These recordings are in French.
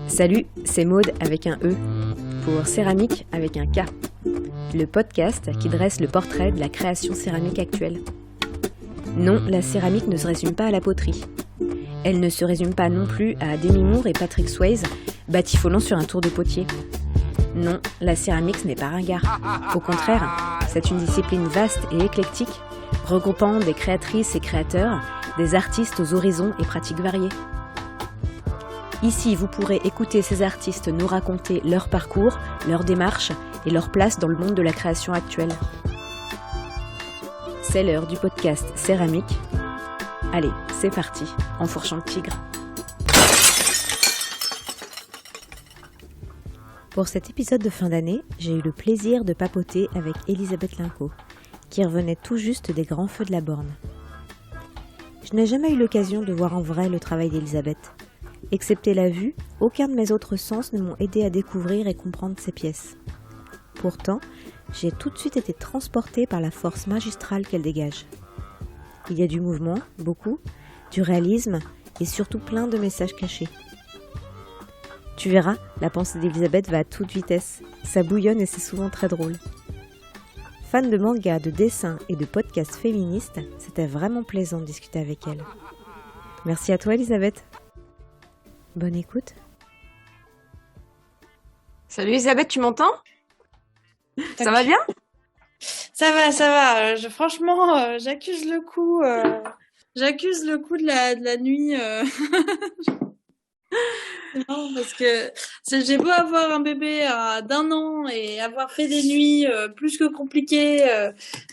Salut, c'est Maude avec un E, pour Céramique avec un K, le podcast qui dresse le portrait de la création céramique actuelle. Non, la céramique ne se résume pas à la poterie. Elle ne se résume pas non plus à Demi Moore et Patrick Swayze, batifolant sur un tour de potier. Non, la céramique ce n'est pas ringard. Au contraire, c'est une discipline vaste et éclectique, regroupant des créatrices et créateurs, des artistes aux horizons et pratiques variées. Ici, vous pourrez écouter ces artistes nous raconter leur parcours, leur démarche et leur place dans le monde de la création actuelle. C'est l'heure du podcast Céramique. Allez, c'est parti, enfourchant le tigre. Pour cet épisode de fin d'année, j'ai eu le plaisir de papoter avec Elisabeth Linco, qui revenait tout juste des grands feux de la Borne. Je n'ai jamais eu l'occasion de voir en vrai le travail d'Elisabeth. Excepté la vue, aucun de mes autres sens ne m'ont aidé à découvrir et comprendre ses pièces. Pourtant, j'ai tout de suite été transportée par la force magistrale qu'elle dégage. Il y a du mouvement, beaucoup, du réalisme et surtout plein de messages cachés. Tu verras, la pensée d'Elisabeth va à toute vitesse. Ça bouillonne et c'est souvent très drôle. Fan de manga, de dessins et de podcasts féministes, c'était vraiment plaisant de discuter avec elle. Merci à toi Elisabeth. Bonne écoute. Salut Elisabeth, tu m'entends ? Ça va bien ? Ça va. Franchement, j'accuse le coup. J'accuse le coup de la nuit. Non, parce que j'ai beau avoir un bébé d'1 an et avoir fait des nuits plus que compliquées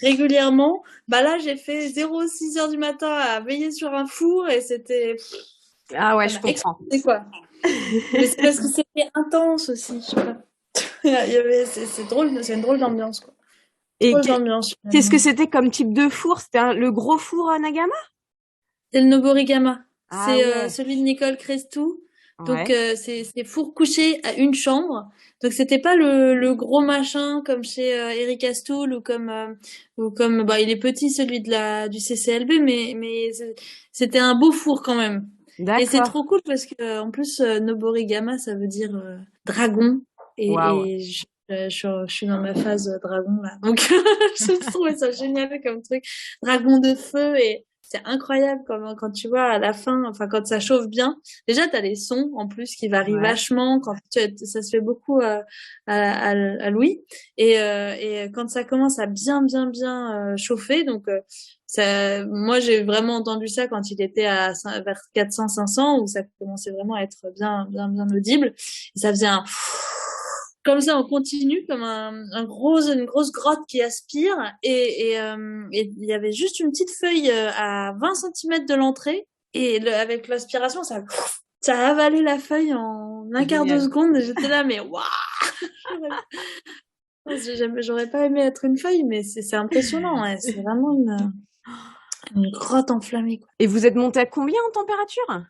régulièrement, bah là j'ai fait 6 heures du matin à veiller sur un four et c'était... Ah ouais, je comprends. C'est quoi. Mais c'est parce que c'était intense aussi, je sais pas. C'est drôle, c'est une drôle d'ambiance quoi. Et qu'est-ce que c'était comme type de four ? C'était le gros four à Nagama ? C'est le Noborigama. C'est ouais. celui de Nicole Crestou. Donc Ouais. c'est four couché à une chambre. Donc c'était pas le gros machin comme chez Eric Astoul ou comme bah il est petit celui du CCLB mais c'était un beau four quand même. D'accord. Et c'est trop cool parce que en plus Noborigama ça veut dire dragon et je suis dans ma phase dragon là. Donc je trouvais ça génial comme truc, dragon de feu et c'est incroyable quand tu vois à la fin, enfin quand ça chauffe bien. Déjà t'as les sons en plus qui varient vachement quand ça se fait beaucoup à Louis et quand ça commence à bien chauffer donc moi j'ai vraiment entendu ça quand il était vers 400-500 où ça commençait vraiment à être bien audible et ça faisait un comme ça on continue comme une grosse grotte qui aspire et il y avait juste une petite feuille à 20 cm de l'entrée et avec l'aspiration ça a avalé la feuille en un quart de seconde et j'étais là mais waouh. J'aurais pas aimé être une feuille mais c'est impressionnant ouais. C'est vraiment une grotte enflammée quoi. Et vous êtes monté à combien en température ?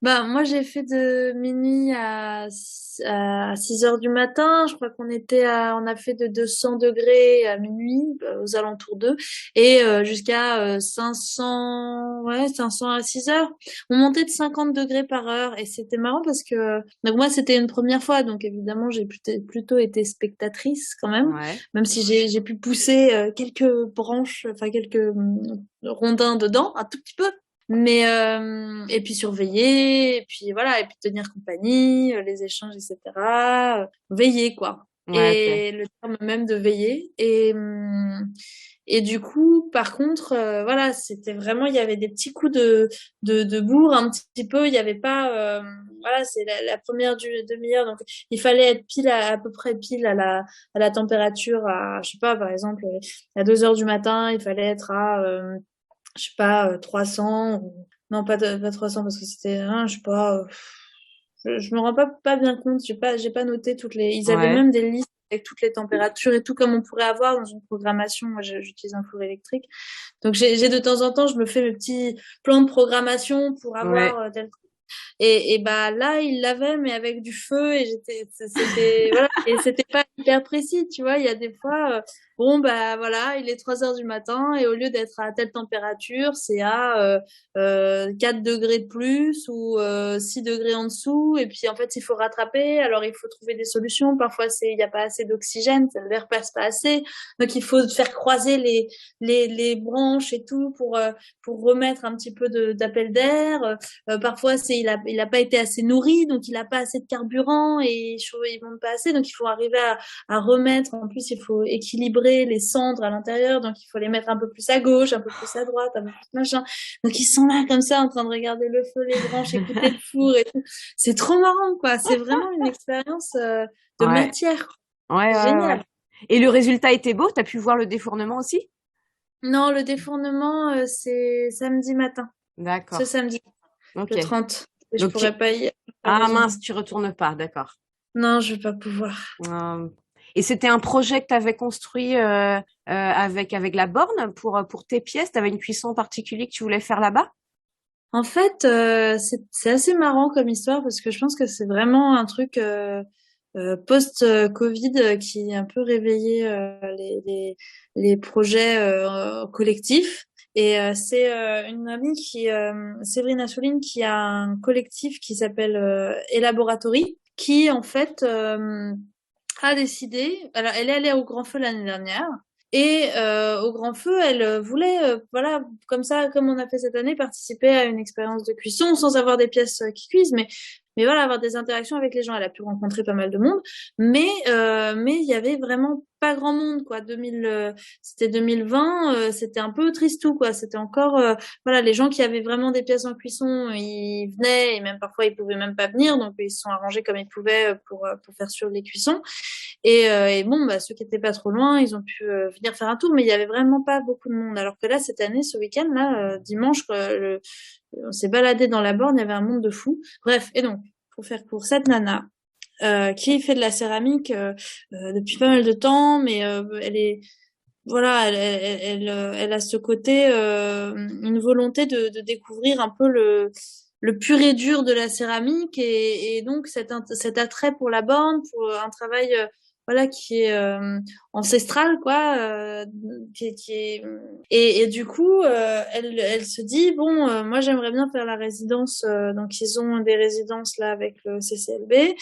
Bah, moi, j'ai fait de minuit à 6 heures du matin. Je crois on a fait de 200 degrés à minuit, aux alentours d'eux, et jusqu'à 500 à 6 heures. On montait de 50 degrés par heure, et c'était marrant parce que, donc moi, c'était une première fois, donc évidemment, j'ai plutôt été spectatrice quand même si j'ai pu pousser quelques branches, enfin quelques rondins dedans, un tout petit peu. Mais et puis surveiller et puis voilà et puis tenir compagnie les échanges etc veiller quoi et le terme même de veiller et du coup par contre voilà c'était vraiment il y avait des petits coups de bourre un petit peu il y avait pas voilà c'est la première demi-heure donc il fallait être pile à peu près pile à la température je sais pas par exemple à 2 heures du matin il fallait être à je sais pas 300 ou... non pas 300 parce que c'était je sais pas je me rends pas bien compte j'ai pas noté toutes les ils avaient même des listes avec toutes les températures et tout comme on pourrait avoir dans une programmation moi j'utilise un four électrique donc j'ai de temps en temps je me fais mes petits plans de programmation pour avoir tel et bah là il l'avait mais avec du feu et c'était voilà et c'était pas hyper précis tu vois il y a des fois bon, bah voilà, il est 3 heures du matin et au lieu d'être à telle température, c'est à 4 degrés de plus ou 6 degrés en dessous. Et puis en fait, il faut rattraper. Alors il faut trouver des solutions. Parfois, il n'y a pas assez d'oxygène, l'air passe pas assez. Donc il faut faire croiser les branches et tout pour remettre un petit peu d'appel d'air. Parfois, il a pas été assez nourri, donc il a pas assez de carburant et il monte pas assez. Donc il faut arriver à remettre. En plus, il faut équilibrer les cendres à l'intérieur, donc il faut les mettre un peu plus à gauche, un peu plus à droite, un peu plus machin. Donc ils sont là comme ça en train de regarder le feu, les branches, écouter le four et tout. C'est trop marrant, quoi. C'est vraiment une expérience de Ouais. matière. Ouais, C'est ouais, génial. ouais. Et le résultat était beau? T'as pu voir le défournement aussi? Non, le défournement, c'est samedi matin. D'accord. Ce samedi, Ok. le 30. Et je Donc, pourrais pas y ah malheureusement. mince, tu retournes pas, d'accord. Non, je vais pas pouvoir. Et c'était un projet que tu avais construit avec la borne pour tes pièces. Tu avais une cuisson particulière que tu voulais faire là-bas? En fait, c'est assez marrant comme histoire parce que je pense que c'est vraiment un truc post-Covid qui a un peu réveillé les projets collectifs. Et c'est une amie Séverine Assouline, qui a un collectif qui s'appelle Elaboratory, qui en fait a décidé. Alors, elle est allée au Grand Feu l'année dernière. Et au Grand Feu, elle voulait, voilà, comme ça, comme on a fait cette année, participer à une expérience de cuisson sans avoir des pièces qui cuisent, mais voilà, avoir des interactions avec les gens. Elle a pu rencontrer pas mal de monde, mais il y avait vraiment pas grand monde, quoi. C'était 2020, c'était un peu tristou, quoi. C'était encore, voilà, les gens qui avaient vraiment des pièces en cuisson, ils venaient et même parfois ils pouvaient même pas venir, donc ils se sont arrangés comme ils pouvaient pour faire sur les cuissons. Et bon, bah, ceux qui étaient pas trop loin, ils ont pu venir faire un tour, mais il y avait vraiment pas beaucoup de monde. Alors que là, cette année, ce week-end, là, dimanche, on s'est baladé dans la borne, il y avait un monde de fous. Bref, et donc, pour faire court, cette nana, qui fait de la céramique depuis pas mal de temps, mais elle est, voilà, elle a ce côté, une volonté de découvrir un peu le pur et dur de la céramique et donc cet attrait pour la borne, pour un travail voilà qui est ancestral quoi, qui est et du coup elle se dit bon moi j'aimerais bien faire la résidence donc ils ont des résidences là avec le CCLB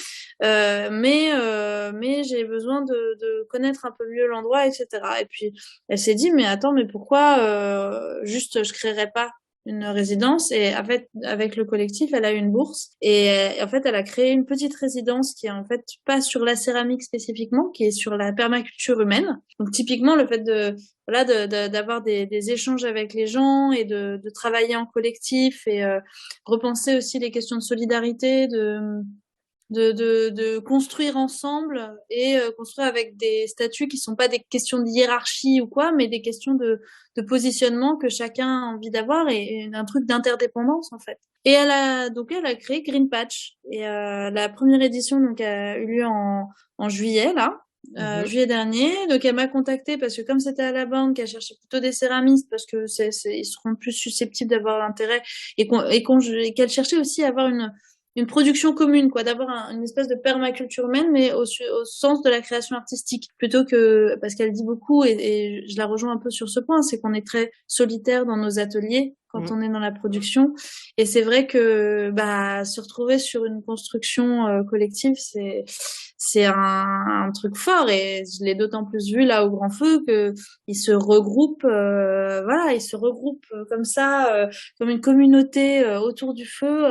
mais j'ai besoin de connaître un peu mieux l'endroit etc. Et puis elle s'est dit mais attends mais pourquoi juste je créerais pas une résidence et en fait avec le collectif elle a eu une bourse et en fait elle a créé une petite résidence qui est en fait pas sur la céramique spécifiquement qui est sur la permaculture humaine. Donc typiquement le fait de voilà d'avoir des échanges avec les gens et de travailler en collectif et repenser aussi les questions de solidarité de construire ensemble et construire avec des statuts qui sont pas des questions de hiérarchie ou quoi, mais des questions de positionnement que chacun a envie d'avoir et un truc d'interdépendance en fait. Et elle a créé Green Patch et la première édition donc a eu lieu en juillet là. Juillet dernier, donc elle m'a contactée parce que comme c'était à la banque, elle cherchait plutôt des céramistes parce que ils seront plus susceptibles d'avoir l'intérêt et qu'elle cherchait aussi à avoir une production commune, quoi, d'avoir une espèce de permaculture humaine, mais au sens de la création artistique, plutôt que, parce qu'elle dit beaucoup, et je la rejoins un peu sur ce point, c'est qu'on est très solitaire dans nos ateliers quand on est dans la production, et c'est vrai que bah se retrouver sur une construction collective, c'est un truc fort, et je l'ai d'autant plus vu là au Grand Feu que ils se regroupent, voilà, ils se regroupent comme ça, comme une communauté autour du feu.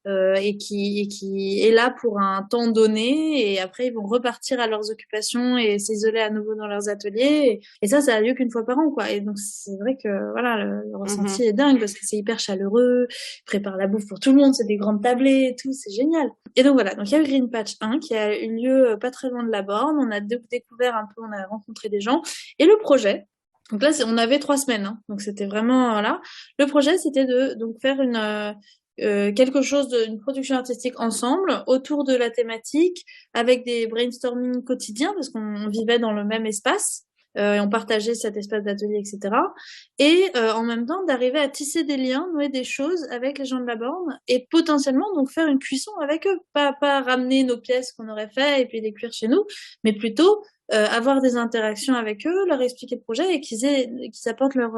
Et qui est là pour un temps donné et après ils vont repartir à leurs occupations et s'isoler à nouveau dans leurs ateliers et ça a lieu qu'une fois par an quoi. Et donc c'est vrai que voilà le ressenti est dingue parce que c'est hyper chaleureux, ils préparent la bouffe pour tout le monde, c'est des grandes tablées et tout, c'est génial. Et donc voilà, donc il y a eu Green Patch 1 qui a eu lieu pas très loin de la borne, on a découvert un peu, on a rencontré des gens et le projet. Donc là, on avait 3 semaines, hein, donc c'était vraiment voilà. Le projet, c'était de donc faire quelque chose d'une production artistique ensemble autour de la thématique avec des brainstorming quotidiens parce qu'on vivait dans le même espace et on partageait cet espace d'atelier etc. Et en même temps d'arriver à tisser des liens, nouer des choses avec les gens de la borne et potentiellement donc faire une cuisson avec eux, pas ramener nos pièces qu'on aurait fait et puis les cuire chez nous, mais plutôt avoir des interactions avec eux, leur expliquer le projet et qu'ils apportent leur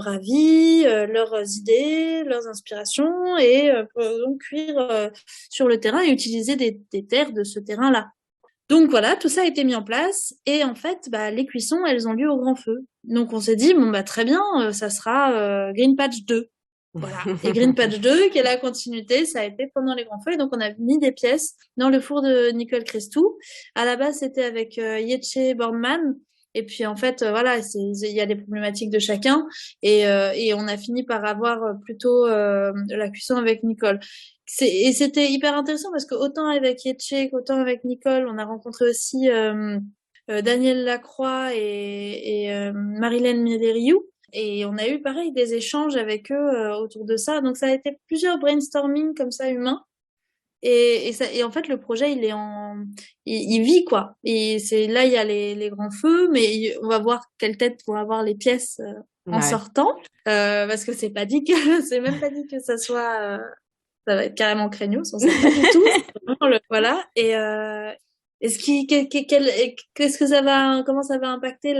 avis, leurs idées, leurs inspirations et donc cuire sur le terrain et utiliser des terres de ce terrain-là. Donc voilà, tout ça a été mis en place et en fait, les cuissons, elles ont lieu au grand feu. Donc on s'est dit bon très bien, ça sera Green Patch 2. Voilà. Et Green Patch 2, qui est la continuité, ça a été pendant les grands feux. Et donc, on a mis des pièces dans le four de Nicole Crestou. À la base, c'était avec Yetche Bornman. Et puis, en fait, voilà, il y a des problématiques de chacun. Et on a fini par avoir plutôt la cuisson avec Nicole. Et c'était hyper intéressant parce que autant avec Yetche qu'autant avec Nicole, on a rencontré aussi Daniel Lacroix et Marilène Médériou. Et on a eu pareil des échanges avec eux autour de ça. Donc ça a été plusieurs brainstorming comme ça humains. Et en fait le projet il vit quoi. Et c'est là il y a les grands feux, mais on va voir quelle tête vont avoir les pièces en sortant, parce que c'est même pas dit que ça soit ça va être carrément craignos, on sait pas du tout. Voilà. Et qu'est-ce que ça va, comment ça va impacter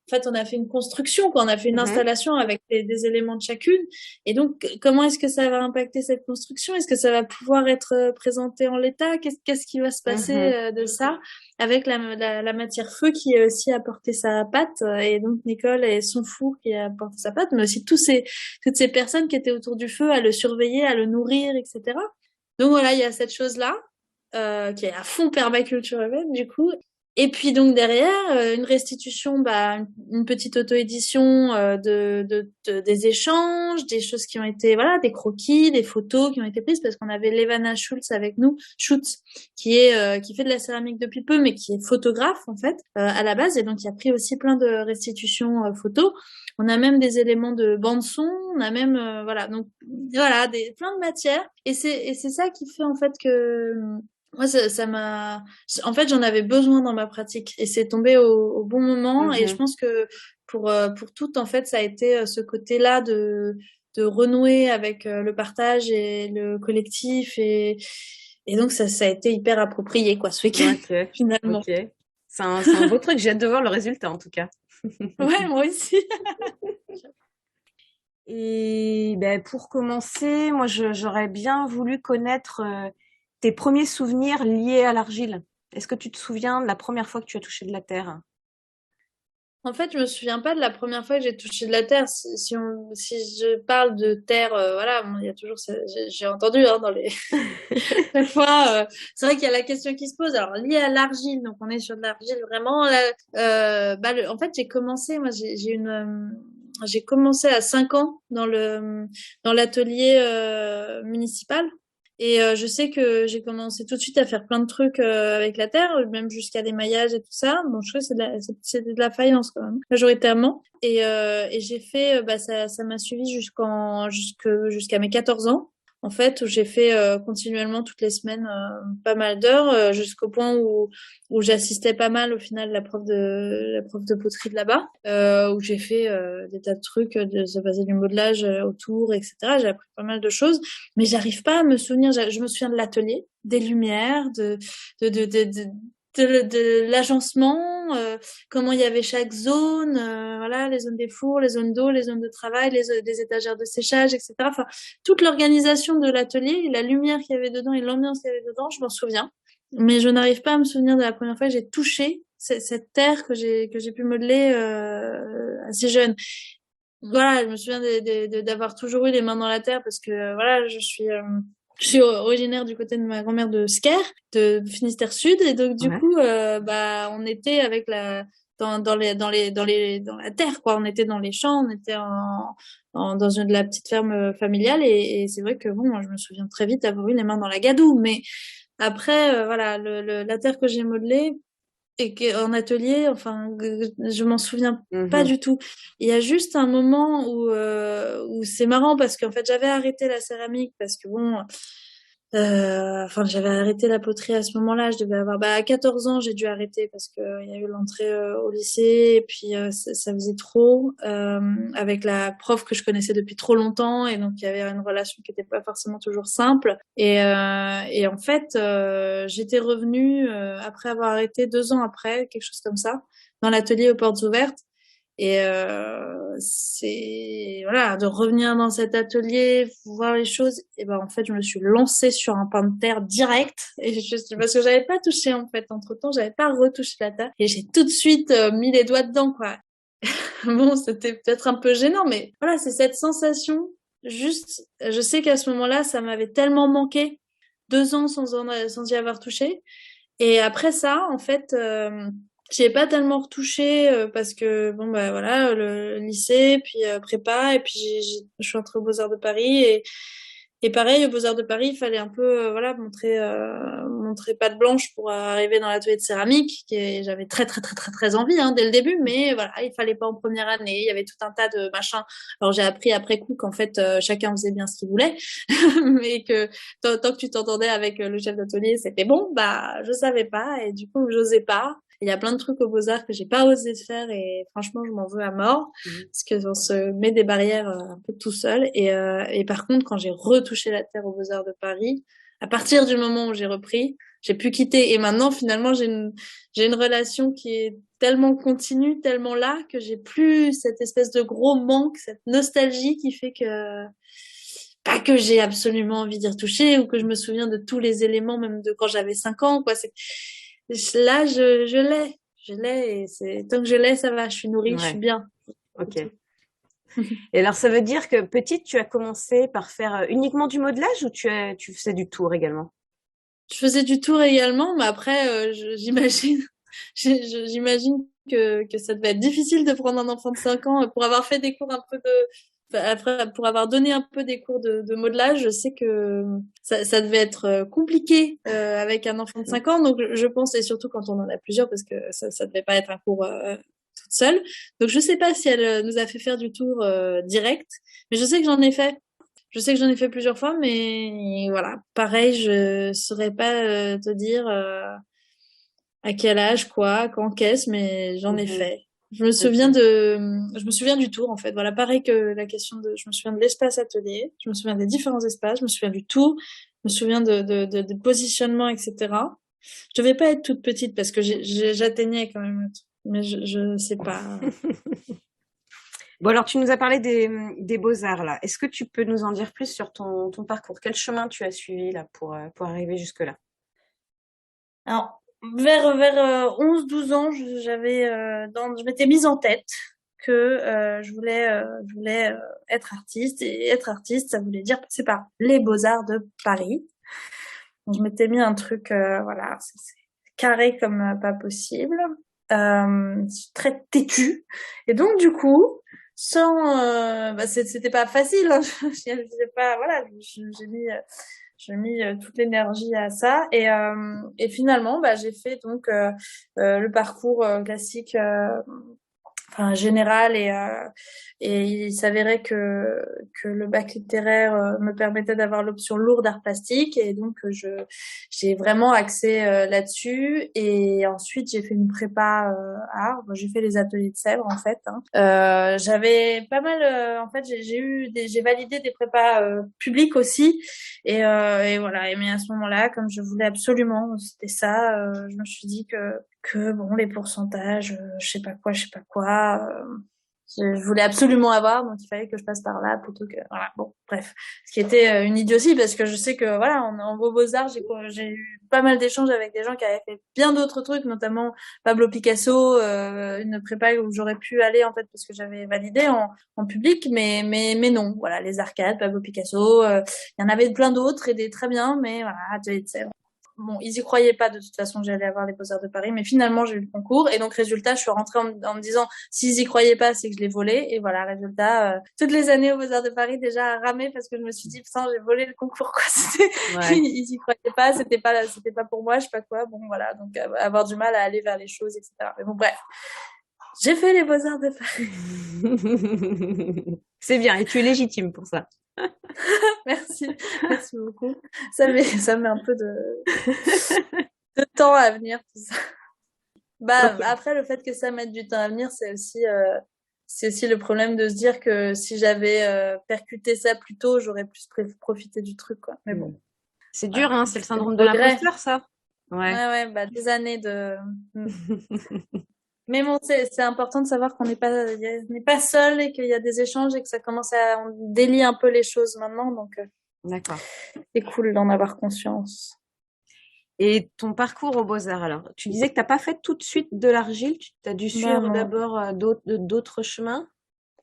en fait, on a fait une construction, quoi. On a fait une installation avec des éléments de chacune. Et donc, comment est-ce que ça va impacter cette construction? Est-ce que ça va pouvoir être présenté en l'état? Qu'est-ce qui va se passer de ça? Avec la matière feu qui a aussi apporté sa patte. Et donc, Nicole et son four qui a apporté sa patte, mais aussi toutes ces personnes qui étaient autour du feu à le surveiller, à le nourrir, etc. Donc voilà, il y a cette chose-là. Qui est à fond permaculture humaine du coup. Et puis donc derrière une restitution, une petite auto-édition des échanges, des choses qui ont été des croquis, des photos qui ont été prises parce qu'on avait Levana Schultz avec nous, qui fait de la céramique depuis peu mais qui est photographe en fait à la base et donc il a pris aussi plein de restitutions photos. On a même des éléments de bande son, on a même donc voilà plein de matières et c'est ça qui fait en fait que moi, ça m'a. En fait, j'en avais besoin dans ma pratique et c'est tombé au bon moment. Et je pense que pour toutes, en fait, ça a été ce côté-là de renouer avec le partage et le collectif et donc ça a été hyper approprié quoi ce week-end finalement. Ok. C'est un beau truc. J'ai hâte de voir le résultat en tout cas. Ouais, moi aussi. Et pour commencer, moi, j'aurais bien voulu connaître tes premiers souvenirs liés à l'argile. Est-ce que tu te souviens de la première fois que tu as touché de la terre? En fait, je me souviens pas de la première fois que j'ai touché de la terre. Si je parle de terre, il y a toujours j'ai entendu dans les chaque fois. C'est vrai qu'il y a la question qui se pose. Alors liée à l'argile, donc on est sur de l'argile vraiment. En fait, j'ai commencé. Moi, j'ai commencé à 5 ans dans l'atelier municipal. Et je sais que j'ai commencé tout de suite à faire plein de trucs avec la terre, même jusqu'à des maillages et tout ça. Bon, je trouve que c'est de la faïence quand même, majoritairement. Et j'ai fait, ça m'a suivi jusqu'à mes 14 ans. En fait, où j'ai fait continuellement toutes les semaines pas mal d'heures jusqu'au point où j'assistais pas mal au final la prof de poterie de là-bas, où j'ai fait des tas de trucs, de se passer du modelage autour, etc. J'ai appris pas mal de choses, mais j'arrive pas à me souvenir. Je me souviens de l'atelier, des lumières, de l'agencement, comment il y avait chaque zone, les zones des fours, les zones d'eau, les zones de travail, des étagères de séchage, etc. Enfin, toute l'organisation de l'atelier, la lumière qu'il y avait dedans et l'ambiance qu'il y avait dedans, je m'en souviens. Mais je n'arrive pas à me souvenir de la première fois que j'ai touché cette terre que j'ai pu modeler assez jeune. Voilà, je me souviens d'avoir toujours eu les mains dans la terre parce que je suis originaire du côté de ma grand-mère de Sker, de Finistère Sud, et donc du coup, on était avec dans la terre, quoi. On était dans les champs, on était dans de la petite ferme familiale, et c'est vrai que bon, je me souviens très vite d'avoir eu les mains dans la gadoue, mais après, la terre que j'ai modelée et en atelier, enfin, je m'en souviens pas du tout. Il y a juste un moment où c'est marrant parce qu'en fait, j'avais arrêté la céramique parce que bon. Enfin, j'avais arrêté la poterie à ce moment-là. Je devais avoir, à 14 ans, j'ai dû arrêter parce que il y a eu l'entrée au lycée et puis ça faisait trop avec la prof que je connaissais depuis trop longtemps et donc il y avait une relation qui n'était pas forcément toujours simple. Et en fait, j'étais revenue après avoir arrêté 2 ans après, quelque chose comme ça, dans l'atelier aux portes ouvertes. Et c'est voilà de revenir dans cet atelier, voir les choses. Et ben en fait, je me suis lancée sur un pain de terre direct. Et parce que j'avais pas touché en fait. Entre temps, j'avais pas retouché la terre. Et j'ai tout de suite mis les doigts dedans quoi. Bon, c'était peut-être un peu gênant, mais voilà, c'est cette sensation. Juste, je sais qu'à ce moment-là, ça m'avait tellement manqué. 2 ans sans y avoir touché. Et après ça, en fait, j'y ai pas tellement retouché parce que bon bah voilà le lycée puis prépa et puis je suis entrée aux Beaux-Arts de Paris et pareil aux Beaux-Arts de Paris il fallait un peu voilà montrer patte blanche pour arriver dans l'atelier de céramique j'avais très très très très très envie dès le début mais voilà il fallait pas en première année il y avait tout un tas de machins alors j'ai appris après coup qu'en fait chacun faisait bien ce qu'il voulait mais que tant que tu t'entendais avec le chef d'atelier c'était bon bah je savais pas et du coup j'osais pas. Il y a plein de trucs aux Beaux-Arts que j'ai pas osé faire et franchement, je m'en veux à mort parce que on se met des barrières un peu tout seul. Et par contre, quand j'ai retouché la terre aux Beaux-Arts de Paris, à partir du moment où j'ai repris, j'ai pu quitter. Et maintenant, finalement, j'ai une relation qui est tellement continue, tellement là, que j'ai plus cette espèce de gros manque, cette nostalgie qui fait que pas que j'ai absolument envie d'y retoucher ou que je me souviens de tous les éléments, même de quand j'avais 5 ans, quoi. Là, je l'ai et tant que je l'ai, ça va, je suis nourrie, je suis bien. Ok. Et alors, ça veut dire que petite, tu as commencé par faire uniquement du modelage ou tu faisais du tour également? Je faisais du tour également, mais après, j'imagine, j'imagine que ça devait être difficile de prendre un enfant de 5 ans pour avoir fait des cours un peu après, pour avoir donné un peu des cours de modelage, je sais que ça devait être compliqué avec un enfant de 5 ans. Donc, je pense, et surtout quand on en a plusieurs, parce que ça devait pas être un cours toute seule. Donc, je sais pas si elle nous a fait faire du tour direct, mais je sais que j'en ai fait. Je sais que j'en ai fait plusieurs fois, mais voilà. Pareil, je saurais pas te dire à quel âge, quoi, quand, qu'est-ce, mais j'en ai fait. Je me souviens du tour, en fait. Voilà, pareil que la question je me souviens de l'espace atelier, je me souviens des différents espaces, je me souviens du tour, je me souviens des positionnements, etc. Je devais pas être toute petite parce que j'atteignais quand même le truc, mais je sais pas. Bon, alors tu nous as parlé des beaux-arts là. Est-ce que tu peux nous en dire plus sur ton parcours? Quel chemin tu as suivi là pour arriver jusque-là? Alors, vers 11-12 ans, je m'étais mise en tête que je voulais être artiste et être artiste, ça voulait dire passer par les Beaux-Arts de Paris. Donc, je m'étais mis un truc, voilà, c'est carré comme pas possible, très têtu. Et donc du coup, c'était pas facile. Hein, j'ai pas, voilà, j'ai mis toute l'énergie à ça et finalement j'ai fait donc le parcours classique enfin général et il s'avérait que le bac littéraire me permettait d'avoir l'option lourde art plastique et donc j'ai vraiment axé là-dessus et ensuite j'ai fait une prépa art. Bon, j'ai fait les ateliers de Sèvres en fait j'avais pas mal en fait j'ai validé des prépas publics aussi et voilà mais à ce moment-là comme je voulais absolument c'était ça je me suis dit que bon les pourcentages je sais pas quoi je voulais absolument avoir donc il fallait que je passe par là plutôt que voilà bon bref ce qui était une idiotie parce que je sais que voilà en Beaux-Arts j'ai eu pas mal d'échanges avec des gens qui avaient fait bien d'autres trucs notamment Pablo Picasso une prépa où j'aurais pu aller en fait parce que j'avais validé en public mais non voilà les arcades Pablo Picasso il y en avait plein d'autres et des très bien mais voilà atelier de Sèvres. Bon, ils y croyaient pas de toute façon que j'allais avoir les Beaux-Arts de Paris, mais finalement j'ai eu le concours et donc résultat je suis rentrée en me disant s'ils y croyaient pas c'est que je l'ai volé et voilà résultat toutes les années aux Beaux-Arts de Paris déjà à ramer parce que je me suis dit putain j'ai volé le concours quoi ils y croyaient pas c'était pas pour moi je sais pas quoi bon voilà donc avoir du mal à aller vers les choses etc mais bon bref J'ai fait les Beaux-Arts de Paris. C'est bien, et tu es légitime pour ça. Merci, merci beaucoup. Ça met un peu de temps à venir, tout ça. Bah, Ok. après, le fait que ça mette du temps à venir, c'est aussi le problème de se dire que si j'avais percuté ça plus tôt, j'aurais plus profité du truc, quoi. Mais bon, C'est dur, voilà. hein, c'est le C'est le syndrome de regret. l'imposteur, ça. Ouais. Ouais, bah, des années de... Mais bon, c'est important de savoir qu'on n'est pas seul et qu'il y a des échanges et que ça commence on délie un peu les choses maintenant, donc D'accord. c'est cool d'en avoir conscience. Et ton parcours aux Beaux-Arts, alors, tu disais que t'as pas fait tout de suite de l'argile, tu as dû Bah suivre non. d'abord d'autres chemins.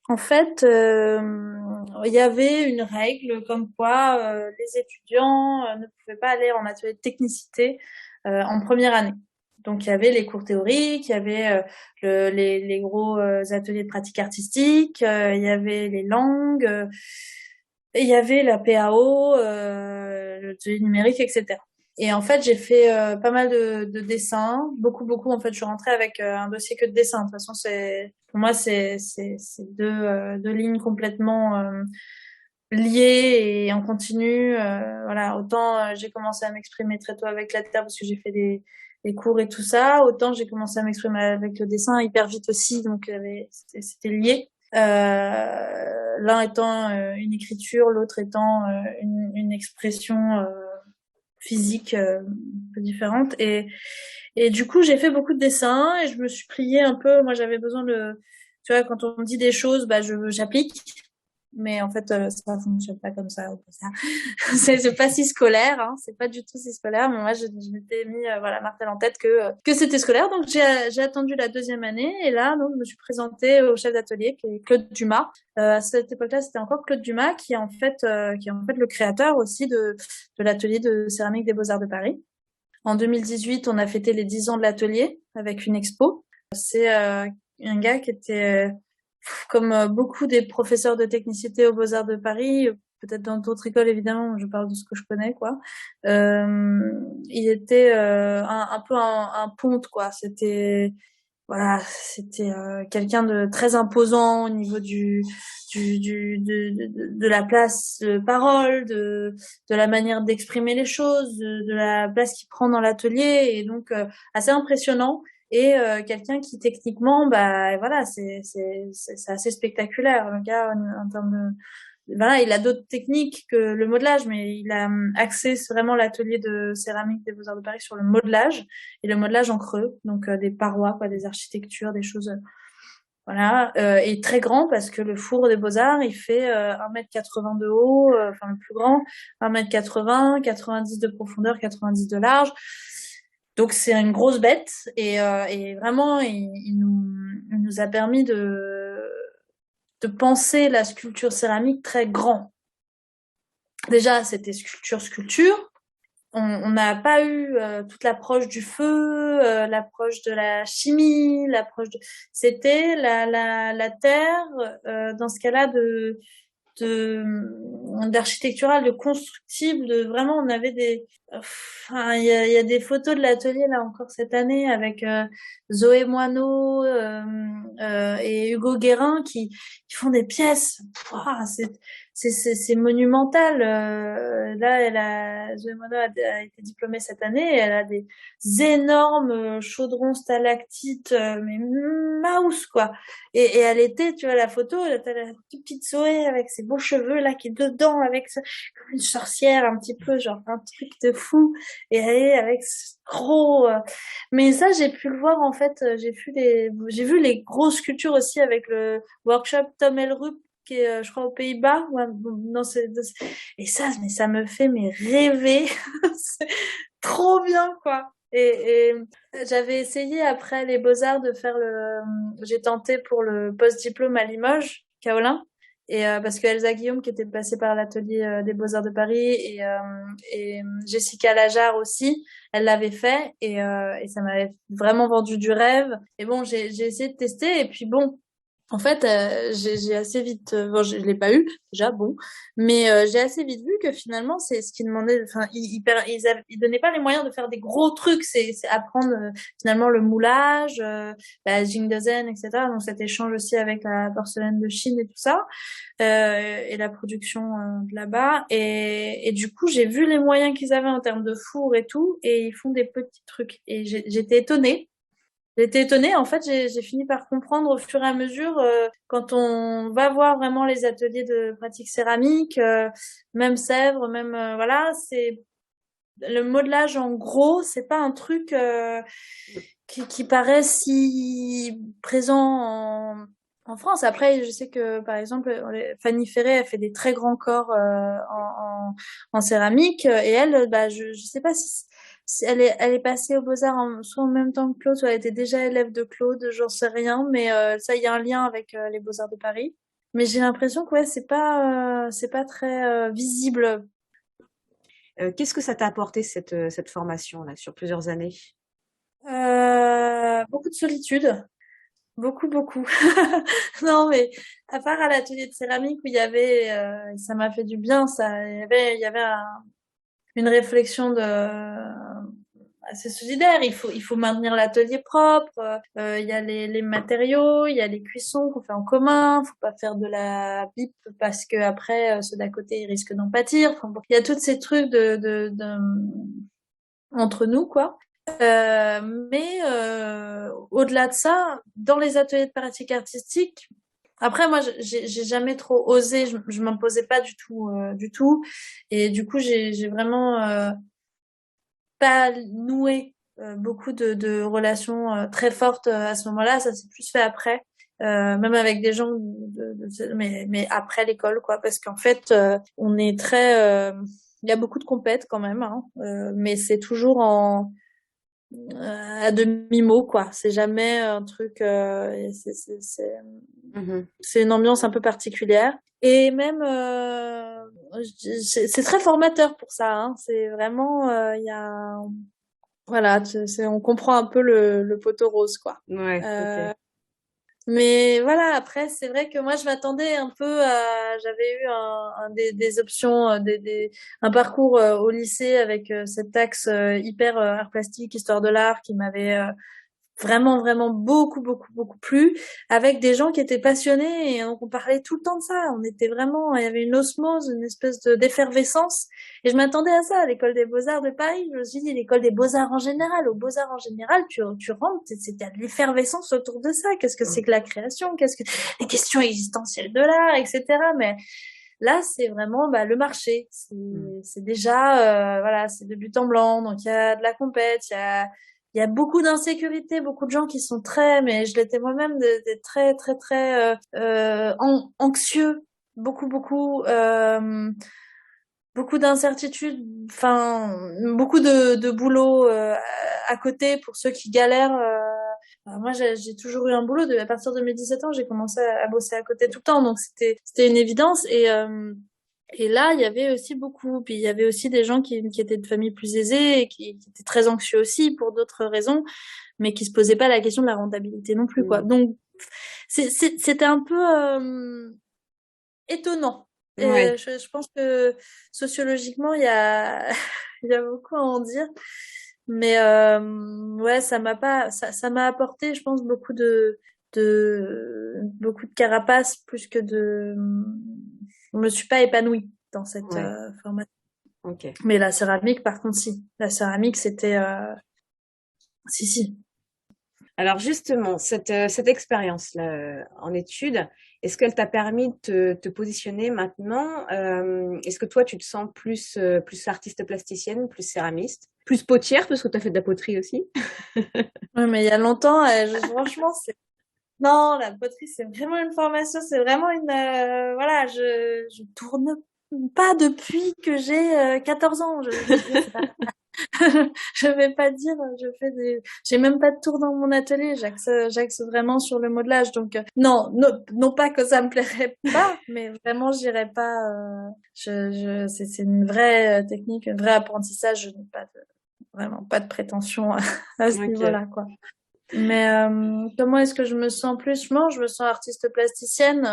En fait, il y avait une règle comme quoi les étudiants ne pouvaient pas aller en atelier de technicité en première année. Donc, il y avait les cours théoriques, il y avait les gros ateliers de pratique artistique, il y avait les langues, et il y avait la PAO, l'atelier numérique, etc. Et en fait, j'ai fait pas mal de dessins, beaucoup. En fait, je suis rentrée avec un dossier que de dessins. De toute façon, pour moi, c'est deux lignes complètement liées et en continu. Voilà, autant j'ai commencé à m'exprimer très tôt avec la terre parce que j'ai fait des cours et tout ça, autant j'ai commencé à m'exprimer avec le dessin hyper vite aussi, donc c'était lié. L'un étant une écriture, l'autre étant une expression physique un peu différente. Et du coup, j'ai fait beaucoup de dessins et je me suis pliée un peu. Moi, j'avais besoin tu vois, quand on me dit des choses, bah, j'applique. Mais en fait, ça fonctionne pas comme ça. C'est pas si scolaire, hein. C'est pas du tout si scolaire. Mais moi, je m'étais mis, voilà, martel en tête que c'était scolaire. Donc, j'ai attendu la deuxième année. Et là, donc, je me suis présentée au chef d'atelier, qui est Claude Dumas. À cette époque-là, c'était encore Claude Dumas, qui est en fait le créateur aussi de l'atelier de céramique des Beaux-Arts de Paris. En 2018, on a fêté les 10 ans de l'atelier avec une expo. C'est un gars qui était, comme beaucoup des professeurs de technicité aux Beaux-Arts de Paris, peut-être dans d'autres écoles évidemment, je parle de ce que je connais, quoi. Il était un peu un ponte, quoi. C'était quelqu'un de très imposant au niveau de la place de parole, de la manière d'exprimer les choses, de la place qu'il prend dans l'atelier, et donc assez impressionnant. Et quelqu'un qui techniquement, bah voilà, c'est assez spectaculaire. Le gars, en termes voilà, il a d'autres techniques que le modelage, mais il a axé vraiment l'atelier de céramique des Beaux-Arts de Paris sur le modelage et le modelage en creux, donc des parois, quoi, des architectures, des choses, voilà, et très grand parce que le four des Beaux-Arts, il fait 1,80 m de haut, enfin le plus grand, 1,80 m, 90 de profondeur, 90 de large. Donc c'est une grosse bête et vraiment il nous a permis de penser la sculpture céramique très grand. Déjà, c'était sculpture. On n'a pas eu toute l'approche du feu, l'approche de la chimie, C'était la terre, dans ce cas-là, de d'architectural, de constructible, de vraiment, on avait enfin, il y a des photos de l'atelier là encore cette année avec Zoé Moineau et Hugo Guérin qui font des pièces. Pouah, c'est monumental. Là, Zoé Moineau a été diplômée cette année. Elle a des énormes chaudrons stalactites, mais mouse quoi. Et elle était, tu vois, la photo, t'as la toute petite Zoé avec ses beaux cheveux là qui est dedans avec comme une sorcière un petit peu, genre un truc de fou. Et elle est avec ce gros. Mais ça, j'ai pu le voir en fait. J'ai vu les grosses sculptures aussi avec le workshop Tom Elrup qui est, je crois, aux Pays-Bas. Ouais, non, et ça, mais ça me fait rêver. C'est trop bien, quoi. Et j'avais essayé après les Beaux-Arts de faire j'ai tenté pour le post-diplôme à Limoges, Kaolin, et parce que Elsa Guillaume qui était passée par l'atelier des Beaux-Arts de Paris et Jessica Lajar aussi, elle l'avait fait et ça m'avait vraiment vendu du rêve. Et bon, j'ai essayé de tester et puis bon, En fait, j'ai assez vite, bon, je l'ai pas eu déjà, bon, mais j'ai assez vite vu que finalement, c'est ce qu'ils demandaient. Enfin, ils donnaient pas les moyens de faire des gros trucs. C'est apprendre finalement le moulage, la Jingdezhen, etc. Donc cet échange aussi avec la porcelaine de Chine et tout ça, et la production de là-bas. Et du coup, j'ai vu les moyens qu'ils avaient en termes de four et tout, et ils font des petits trucs. Et j'étais étonnée. J'étais étonnée, en fait, j'ai fini par comprendre au fur et à mesure, quand on va voir vraiment les ateliers de pratique céramique, même Sèvres, même voilà, c'est le modelage en gros, c'est pas un truc qui paraît si présent en France. Après, je sais que par exemple, Fanny Ferré a fait des très grands corps en céramique, et elle, bah, je sais pas si elle est passée aux Beaux-Arts soit en même temps que Claude, soit elle était déjà élève de Claude, j'en sais rien, mais ça, il y a un lien avec les Beaux-Arts de Paris. Mais j'ai l'impression que ouais, c'est pas très visible. Qu'est-ce que ça t'a apporté cette formation-là sur plusieurs années? Beaucoup de solitude. Beaucoup, beaucoup. Non, mais à part à l'atelier de céramique où il y avait, ça m'a fait du bien, ça, il y avait une réflexion assez solidaire. Il faut maintenir l'atelier propre. Il y a les matériaux, il y a les cuissons qu'on fait en commun. Faut pas faire de la pipe parce que après, ceux d'à côté, ils risquent d'en pâtir. Enfin, bon, il y a tous ces trucs entre nous, quoi. Mais au-delà de ça, dans les ateliers de pratique artistique, après moi j'ai jamais trop osé, je m'imposais pas du tout, et du coup j'ai vraiment pas noué beaucoup de relations très fortes à ce moment-là. Ça s'est plus fait après, même avec des gens mais après l'école, quoi, parce qu'en fait on est très il y a beaucoup de compètes quand même, hein, mais c'est toujours à demi-mot, quoi. C'est jamais un truc. Mhm. C'est une ambiance un peu particulière. Et même, c'est très formateur pour ça. Hein. C'est vraiment, il y a, voilà, on comprend un peu le poteau rose, quoi. Ouais, Euh, ok. mais voilà, après, c'est vrai que moi, je m'attendais un peu à, j'avais eu des options, un parcours au lycée avec cet axe hyper art plastique, histoire de l'art qui m'avait vraiment, vraiment beaucoup, beaucoup, beaucoup plu, avec des gens qui étaient passionnés, et donc on parlait tout le temps de ça. On était vraiment, il y avait une osmose, une espèce d'effervescence, et je m'attendais à ça à l'école des Beaux-Arts de Paris. Je me suis dit, l'école des Beaux-Arts en général, aux Beaux-Arts en général, tu rentres, c'est de l'effervescence autour de ça. Qu'est-ce que c'est que la création? Qu'est-ce que les questions existentielles de l'art, etc. Mais là, c'est vraiment bah, le marché. C'est déjà, voilà, c'est de but en blanc. Donc, il y a de la compète, il y a beaucoup d'insécurité, beaucoup de gens qui sont très, mais je l'étais moi-même, très, très, très anxieux. Beaucoup, beaucoup, beaucoup d'incertitudes. Enfin, beaucoup de boulot à côté pour ceux qui galèrent. Moi, j'ai toujours eu un boulot. À partir de mes 17 ans, j'ai commencé à bosser à côté tout le temps. Donc, c'était une évidence. Et là, il y avait aussi beaucoup. Puis, il y avait aussi des gens qui étaient de familles plus aisées et qui étaient très anxieux aussi pour d'autres raisons, mais qui se posaient pas la question de la rentabilité non plus, quoi. Mm. Donc, c'était un peu étonnant. Et Ouais. je pense que sociologiquement, il y a, il y a beaucoup à en dire. Mais ouais, ça m'a apporté, je pense, beaucoup de carapace plus que de. Je me suis pas épanouie dans cette Ouais. formation. Ok. Mais la céramique, par contre, si. La céramique, c'était si, si. Alors justement, cette expérience-là en études, est-ce qu'elle t'a permis de te positionner maintenant? Est-ce que toi, tu te sens plus artiste plasticienne, plus céramiste, plus potière, parce que tu as fait de la poterie aussi? Ouais, mais il y a longtemps, franchement, c'est non, la poterie, c'est vraiment une formation, c'est vraiment une voilà, je tourne pas depuis que j'ai 14 ans. C'est pas je vais pas dire j'ai même pas de tour dans mon atelier, j'axe vraiment sur le modelage. Donc non, non pas que ça me plairait pas, mais vraiment j'irais pas c'est une vraie technique, un vrai apprentissage, je n'ai pas de vraiment pas de prétention à ce Ok. niveau-là, quoi. Mais comment est-ce que je me sens plus? Je me sens artiste plasticienne.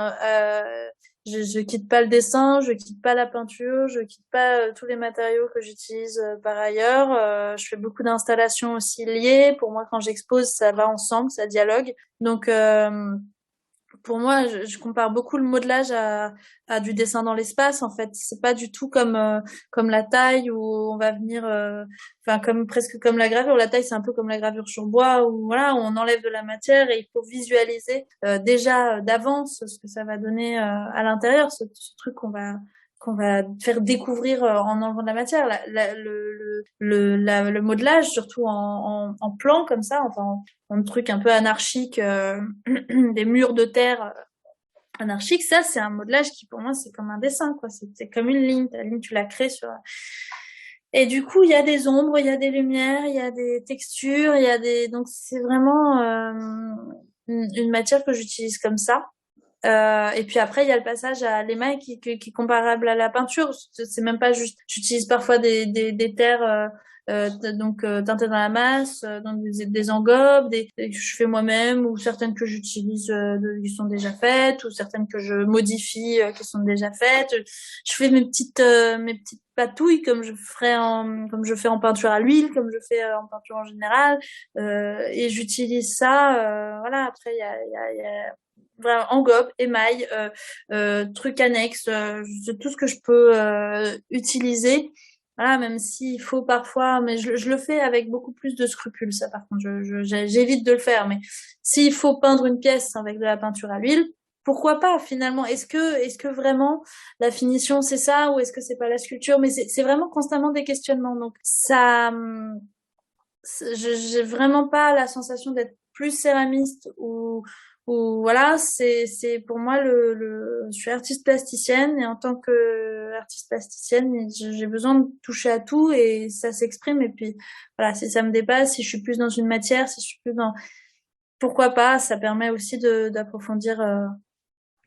Je quitte pas le dessin, je quitte pas la peinture, je quitte pas tous les matériaux que j'utilise par ailleurs. Je fais beaucoup d'installations aussi liées. Pour moi, quand j'expose, ça va ensemble, ça dialogue. Donc pour moi, je compare beaucoup le modelage à du dessin dans l'espace. En fait, c'est pas du tout comme la taille où on va venir, enfin comme presque comme la gravure. La taille, c'est un peu comme la gravure sur bois où voilà, où on enlève de la matière et il faut visualiser déjà d'avance ce que ça va donner à l'intérieur, ce truc qu'on va faire découvrir en enlevant de la matière. Le modelage, surtout en plan comme ça, enfin un truc un peu anarchique, des murs de terre anarchiques, ça c'est un modelage qui pour moi c'est comme un dessin, quoi. C'est comme une ligne, ta ligne tu la crées sur. Et du coup il y a des ombres, il y a des lumières, il y a des textures, il y a des, donc c'est vraiment une matière que j'utilise comme ça. Et puis après, il y a le passage à l'émail qui est comparable à la peinture. C'est même pas juste. J'utilise parfois des terres donc teintées dans la masse, donc des engobes, que je fais moi-même, ou certaines que j'utilise qui sont déjà faites, ou certaines que je modifie qui sont déjà faites. Je fais mes petites patouilles comme je fais en peinture à l'huile, comme je fais en peinture en général, et j'utilise ça. Voilà. Après, il y a vraiment engobe, émail, trucs annexes, tout ce que je peux utiliser. Voilà, même s'il faut parfois, mais je le fais avec beaucoup plus de scrupules, ça par contre, j'évite de le faire. Mais s'il faut peindre une pièce avec de la peinture à l'huile, pourquoi pas finalement? Est-ce que vraiment la finition c'est ça ou est-ce que c'est pas la sculpture? Mais c'est vraiment constamment des questionnements. Donc ça, j'ai vraiment pas la sensation d'être plus céramiste ou voilà, c'est pour moi je suis artiste plasticienne et en tant que artiste plasticienne, j'ai besoin de toucher à tout et ça s'exprime et puis voilà, si ça me dépasse, si je suis plus dans une matière, si je suis plus dans, pourquoi pas, ça permet aussi d'approfondir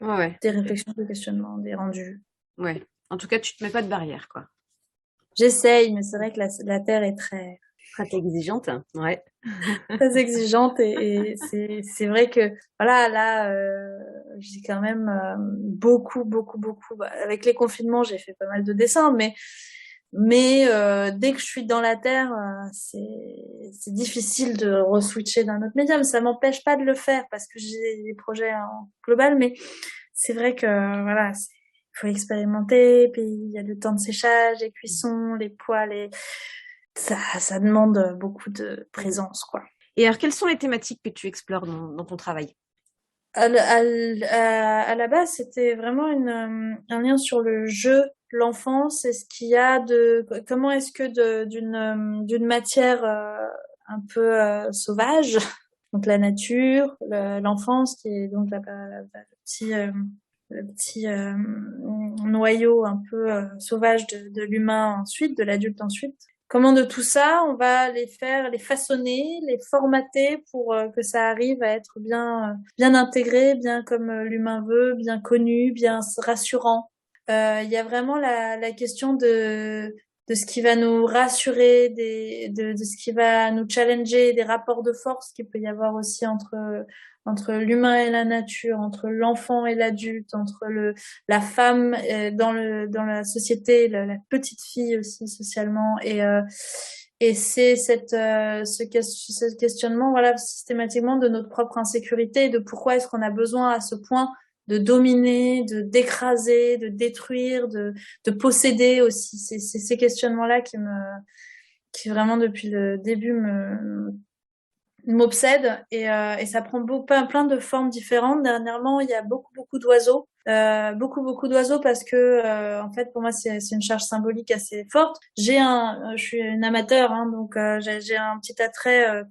Ouais, des réflexions, des questionnements, des rendus. ouais. En tout cas, tu te mets pas de barrière, quoi. J'essaye, mais c'est vrai que la terre est Très exigeante, ouais. très exigeante et c'est vrai que voilà là j'ai quand même beaucoup bah, avec les confinements j'ai fait pas mal de dessins mais dès que je suis dans la terre c'est difficile de reswitcher d'un autre médium. Ça m'empêche pas de le faire parce que j'ai des projets en global, mais c'est vrai que voilà, il faut expérimenter, puis il y a le temps de séchage, les cuissons, les poêles, ça demande beaucoup de présence, quoi. Et alors, quelles sont les thématiques que tu explores dans ton travail? À la base, c'était vraiment un lien sur le jeu, l'enfance, et ce qu'il y a comment est-ce que d'une matière un peu sauvage, donc la nature, l'enfance qui est donc le petit noyau un peu sauvage de l'humain ensuite, de l'adulte ensuite. Comment de tout ça, on va les façonner, les formater pour que ça arrive à être bien intégré, bien comme l'humain veut, bien connu, bien rassurant. Il y a vraiment la question de ce qui va nous rassurer, de ce qui va nous challenger, des rapports de force qu'il peut y avoir aussi entre l'humain et la nature, entre l'enfant et l'adulte, entre la femme dans la société, la petite fille aussi socialement, et c'est ce questionnement voilà systématiquement de notre propre insécurité, de pourquoi est-ce qu'on a besoin à ce point de dominer, d'écraser, de détruire, de posséder aussi. C'est ces questionnements-là qui vraiment depuis le début m'obsède et ça prend plein de formes différentes. Dernièrement, il y a beaucoup d'oiseaux, beaucoup d'oiseaux parce que en fait pour moi c'est une charge symbolique assez forte. Je suis une amateur, hein, donc j'ai un petit attrait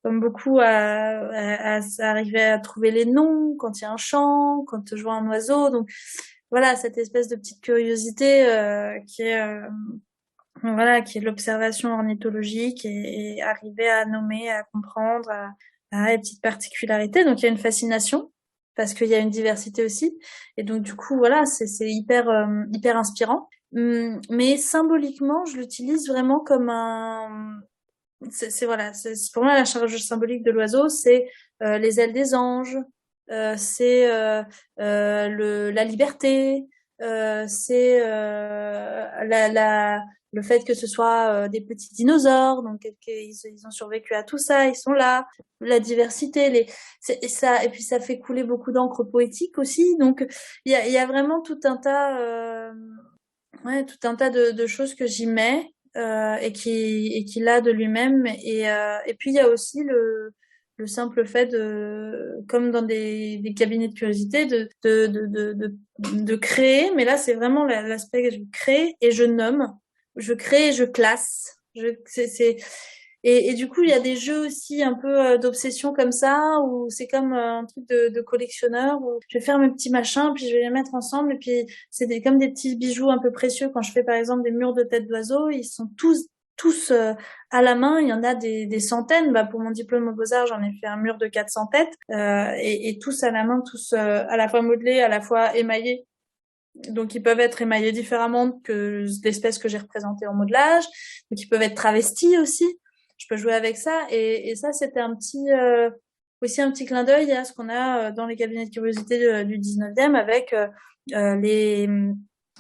comme beaucoup à arriver à trouver les noms quand il y a un chant, quand je vois un oiseau. Donc voilà, cette espèce de petite curiosité qui est l'observation ornithologique et arriver à nommer, à comprendre, à les petites particularités. Donc il y a une fascination parce qu'il y a une diversité aussi. Et donc du coup voilà, c'est hyper inspirant. Mais symboliquement, je l'utilise vraiment comme voilà, c'est pour moi la charge symbolique de l'oiseau, c'est les ailes des anges, c'est la liberté, c'est le fait que ce soit des petits dinosaures, donc ils ont survécu à tout ça, ils sont là, la diversité, et ça, et puis ça fait couler beaucoup d'encre poétique aussi, donc il y a vraiment tout un tas, tout un tas de choses que j'y mets et qui l'a de lui-même, et puis il y a aussi le simple fait comme dans des cabinets de curiosité, de créer, mais là c'est vraiment l'aspect que je crée et je nomme, je crée et je classe. Et du coup, il y a des jeux aussi un peu d'obsession comme ça, où c'est comme un truc de collectionneur, où je vais faire mes petits machins, puis je vais les mettre ensemble, et puis c'est comme des petits bijoux un peu précieux. Quand je fais par exemple des murs de têtes d'oiseaux, ils sont tous à la main. Il y en a des centaines. Bah, pour mon diplôme aux Beaux-Arts, j'en ai fait un mur de 400 têtes, et tous à la main, tous à la fois modelés, à la fois émaillés. Donc, ils peuvent être émaillés différemment que l'espèce que j'ai représentée en modelage. Donc, ils peuvent être travestis aussi. Je peux jouer avec ça. Et ça, c'était aussi un petit clin d'œil à ce qu'on a dans les cabinets de curiosité du 19e avec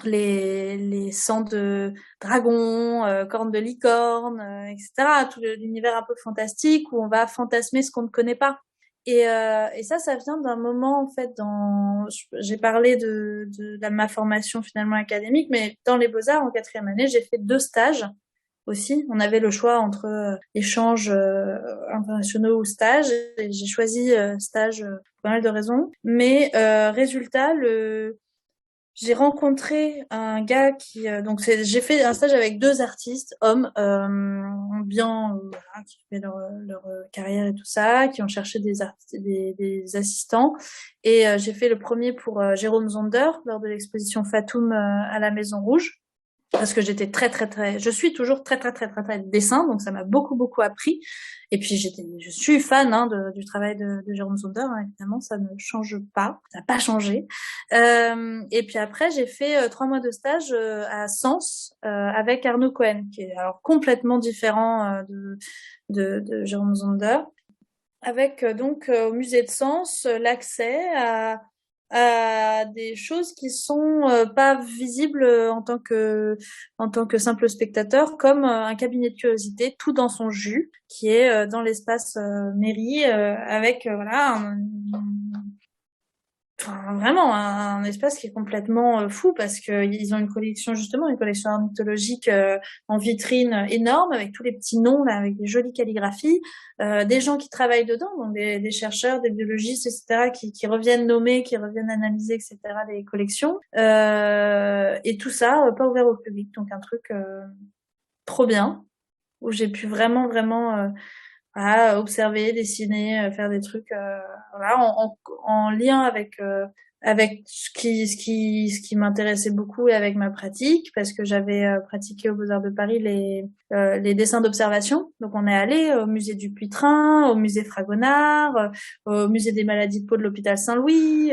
les sangs de dragon, cornes de licorne, etc. Tout l'univers un peu fantastique où on va fantasmer ce qu'on ne connaît pas. Et ça vient d'un moment, en fait, j'ai parlé de ma formation finalement académique, mais dans les Beaux-Arts, en 4e année, j'ai fait 2 stages aussi. On avait le choix entre échanges internationaux ou stages, et j'ai choisi stage pour pas mal de raisons. Mais résultat, j'ai rencontré un gars j'ai fait un stage avec 2 artistes, hommes, bien, voilà, qui fait leur carrière et tout ça, qui ont cherché des assistants. Et j'ai fait le premier pour Jérôme Zonder lors de l'exposition Fatoum à la Maison Rouge. Parce que j'étais je suis toujours très dessin, donc ça m'a beaucoup appris. Et puis je suis fan du travail de Jérôme Zonder, hein, évidemment, ça ne change pas, ça n'a pas changé. Et puis après, j'ai fait 3 mois de stage à Sens avec Arnaud Cohen, qui est alors complètement différent de Jérôme Zonder, avec donc au musée de Sens l'accès à des choses qui sont pas visibles en tant que simple spectateur, comme un cabinet de curiosité tout dans son jus, qui est dans l'espace mairie avec voilà vraiment un espace qui est complètement fou, parce que ils ont une collection ornithologique en vitrine énorme, avec tous les petits noms là, avec des jolies calligraphies, des gens qui travaillent dedans, donc des chercheurs, des biologistes, etc., qui reviennent nommer, qui reviennent analyser, etc., les collections, et tout ça pas ouvert au public, donc un truc trop bien, où j'ai pu vraiment voilà, observer, dessiner, faire des trucs voilà, en lien avec ce qui m'intéressait beaucoup et avec ma pratique, parce que j'avais pratiqué aux Beaux-Arts de Paris les dessins d'observation. Donc on est allé au musée du Puy-Trin, au musée Fragonard, au musée des maladies de peau de l'hôpital Saint-Louis,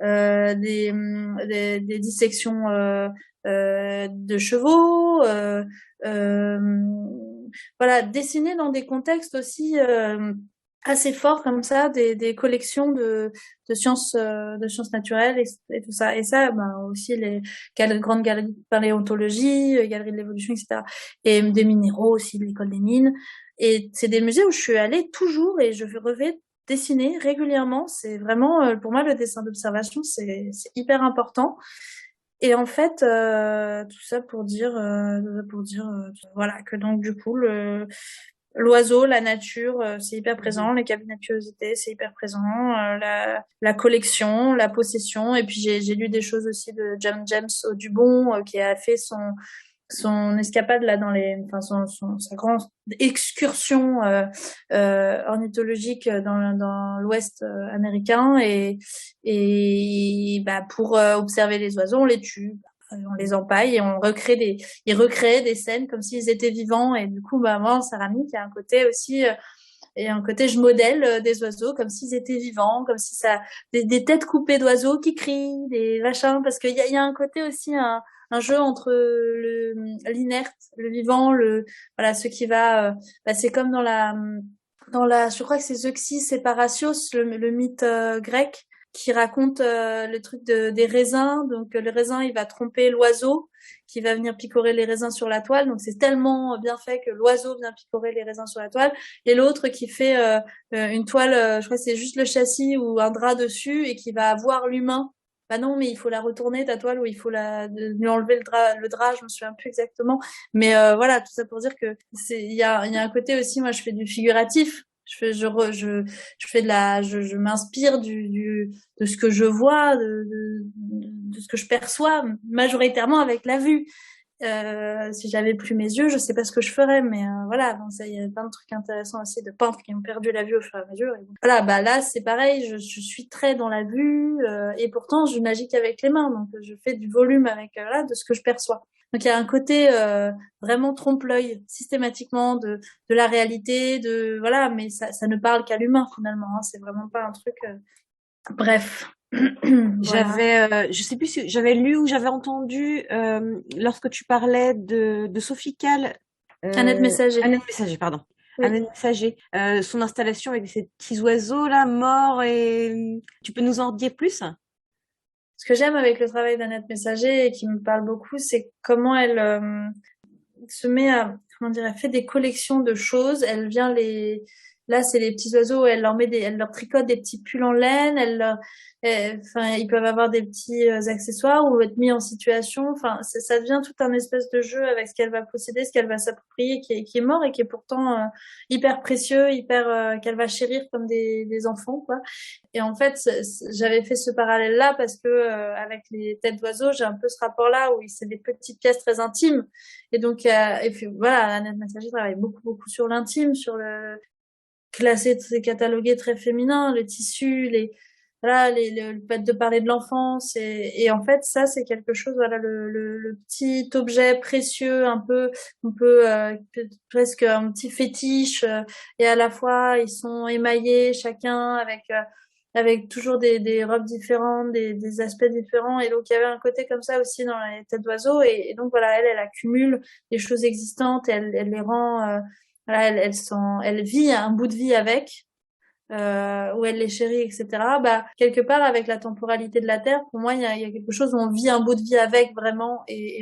des dissections de chevaux, euh, voilà, dessiner dans des contextes aussi assez forts comme ça, des collections de sciences naturelles et tout ça. Et ça, ben, aussi les grandes galeries de paléontologie, galeries de l'évolution, etc. Et des minéraux aussi, de l'école des mines. Et c'est des musées où je suis allée toujours et je revais dessiner régulièrement. C'est vraiment, pour moi, le dessin d'observation, c'est hyper important. Et en fait, tout ça pour dire voilà, que donc du coup, l'oiseau, la nature, c'est hyper présent, les cabinets de curiosité, c'est hyper présent, la collection, la possession. Et puis j'ai lu des choses aussi de James Audubon, qui a fait son escapade là sa grande excursion ornithologique dans l'Ouest américain, et bah pour observer les oiseaux, on les tue, on les empaille et il recrée des scènes comme s'ils étaient vivants. Et du coup, bah moi, en céramique, il y a un côté aussi Et un côté, je modèle des oiseaux comme s'ils étaient vivants, comme si ça, des têtes coupées d'oiseaux qui crient, des machins, parce qu'il y a un côté aussi, un jeu entre l'inerte, le vivant, voilà, ce qui va, c'est comme je crois que c'est Zeuxis et Parasios, le mythe grec, qui raconte le truc des raisins. Donc le raisin, il va tromper l'oiseau qui va venir picorer les raisins sur la toile. Donc c'est tellement bien fait que l'oiseau vient picorer les raisins sur la toile. Et l'autre qui fait une toile, je crois que c'est juste le châssis ou un drap dessus et qui va avoir l'humain. Bah non, mais il faut la retourner ta toile ou il faut lui enlever le drap, je me souviens plus exactement. Mais voilà, tout ça pour dire que il y a un côté aussi, moi je fais du figuratif. Je fais je m'inspire de ce que je vois, de ce que je perçois, majoritairement avec la vue. Si j'avais plus mes yeux, je sais pas ce que je ferais, mais voilà, donc ça, il y a plein de trucs intéressants aussi de peintres qui ont perdu la vue au fur et à mesure. Et donc, voilà, bah là c'est pareil, je suis très dans la vue et pourtant je navigue qu'avec les mains, donc je fais du volume avec voilà, de ce que je perçois. Donc il y a un côté vraiment trompe-l'œil systématiquement de la réalité, de voilà, mais ça ne parle qu'à l'humain finalement. Hein, c'est vraiment pas un truc. Bref. Voilà. Je sais plus si j'avais lu ou j'avais entendu lorsque tu parlais de Sophie Calle, Annette Messager. Annette Messager, pardon. Oui. Annette Messager, son installation avec ces petits oiseaux là morts et tu peux nous en dire plus? Ce que j'aime avec le travail d'Annette Messager et qui me parle beaucoup, c'est comment elle se met à, comment dire, elle fait des collections de choses. Elle vient là, c'est les petits oiseaux, elle leur tricote des petits pulls en laine, enfin, ils peuvent avoir des petits accessoires ou être mis en situation. Enfin, ça devient tout un espèce de jeu avec ce qu'elle va posséder, ce qu'elle va s'approprier, qui est mort et qui est pourtant hyper précieux, qu'elle va chérir comme des enfants, quoi. Et en fait, j'avais fait ce parallèle-là parce que avec les têtes d'oiseaux, j'ai un peu ce rapport-là où c'est des petites pièces très intimes. Et donc, et puis voilà, Annette Messager travaille beaucoup, beaucoup sur l'intime, sur le classé, c'est catalogué très féminin, le tissu, voilà, le fait de parler de l'enfance. Et en fait, ça, c'est quelque chose, voilà, le petit objet précieux, un peu, on peut, presque un petit fétiche, et à la fois, ils sont émaillés, chacun, avec toujours des robes différentes, des aspects différents. Et donc, il y avait un côté comme ça aussi dans les têtes d'oiseaux. Et donc, voilà, elle accumule des choses existantes et elle les rend, voilà, elle vit un bout de vie avec, où elle les chérit, etc. Bah, quelque part, avec la temporalité de la Terre, pour moi, il y a quelque chose où on vit un bout de vie avec vraiment, et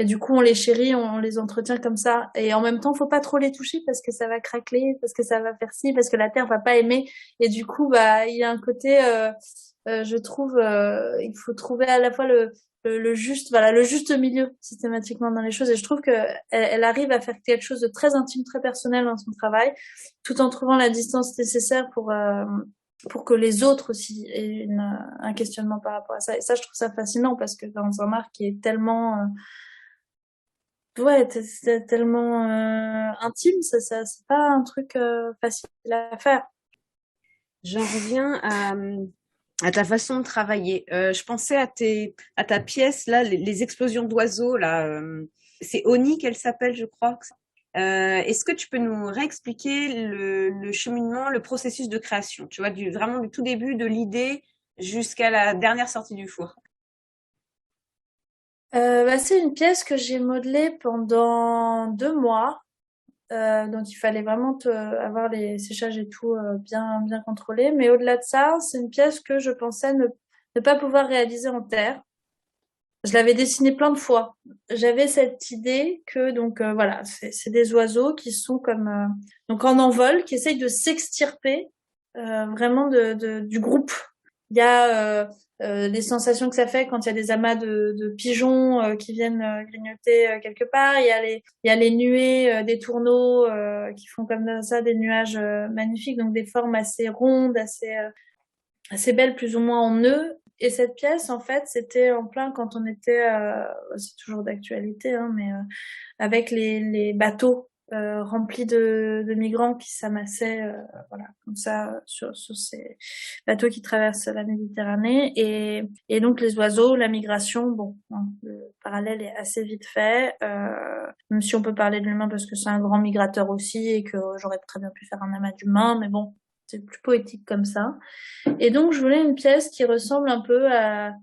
du coup, on les chérit, on les entretient comme ça. Et en même temps, faut pas trop les toucher parce que ça va craqueler, parce que ça va faire ci, parce que la Terre va pas aimer. Et du coup, bah, il y a un côté, je trouve, il faut trouver à la fois le juste, voilà, le juste milieu systématiquement dans les choses. Et je trouve que elle arrive à faire quelque chose de très intime, très personnel dans son travail, tout en trouvant la distance nécessaire pour que les autres aussi aient un questionnement par rapport à ça. Et ça, je trouve ça fascinant parce que dans un art qui est tellement, ouais, c'est tellement intime, ça, c'est pas un truc facile à faire. J'en reviens à ta façon de travailler. Je pensais à ta pièce là, les explosions d'oiseaux là. C'est Oni qu'elle s'appelle, je crois. Est-ce que tu peux nous réexpliquer le cheminement, le processus de création, tu vois, vraiment du tout début de l'idée jusqu'à la dernière sortie du four? C'est une pièce que j'ai modelée pendant 2 mois. Donc il fallait vraiment avoir les séchages et tout bien bien contrôlés. Mais au-delà de ça, c'est une pièce que je pensais ne pas pouvoir réaliser en terre. Je l'avais dessinée plein de fois. J'avais cette idée que donc voilà, c'est des oiseaux qui sont comme donc en envol, qui essayent de s'extirper vraiment du groupe. Il y a les sensations que ça fait quand il y a des amas de pigeons qui viennent grignoter quelque part. Il y a les nuées des tourneaux qui font comme ça des nuages magnifiques, donc des formes assez rondes, assez belles, plus ou moins en nœud. Et cette pièce, en fait, c'était en plein quand on était, c'est toujours d'actualité, hein, mais avec les bateaux remplis de migrants qui s'amassaient, voilà, comme ça, sur ces bateaux qui traversent la Méditerranée. Et donc les oiseaux, la migration, bon, hein, le parallèle est assez vite fait, même si on peut parler de l'humain parce que c'est un grand migrateur aussi et que j'aurais très bien pu faire un amas d'humains, mais bon, c'est plus poétique comme ça. Et donc je voulais une pièce qui ressemble un peu à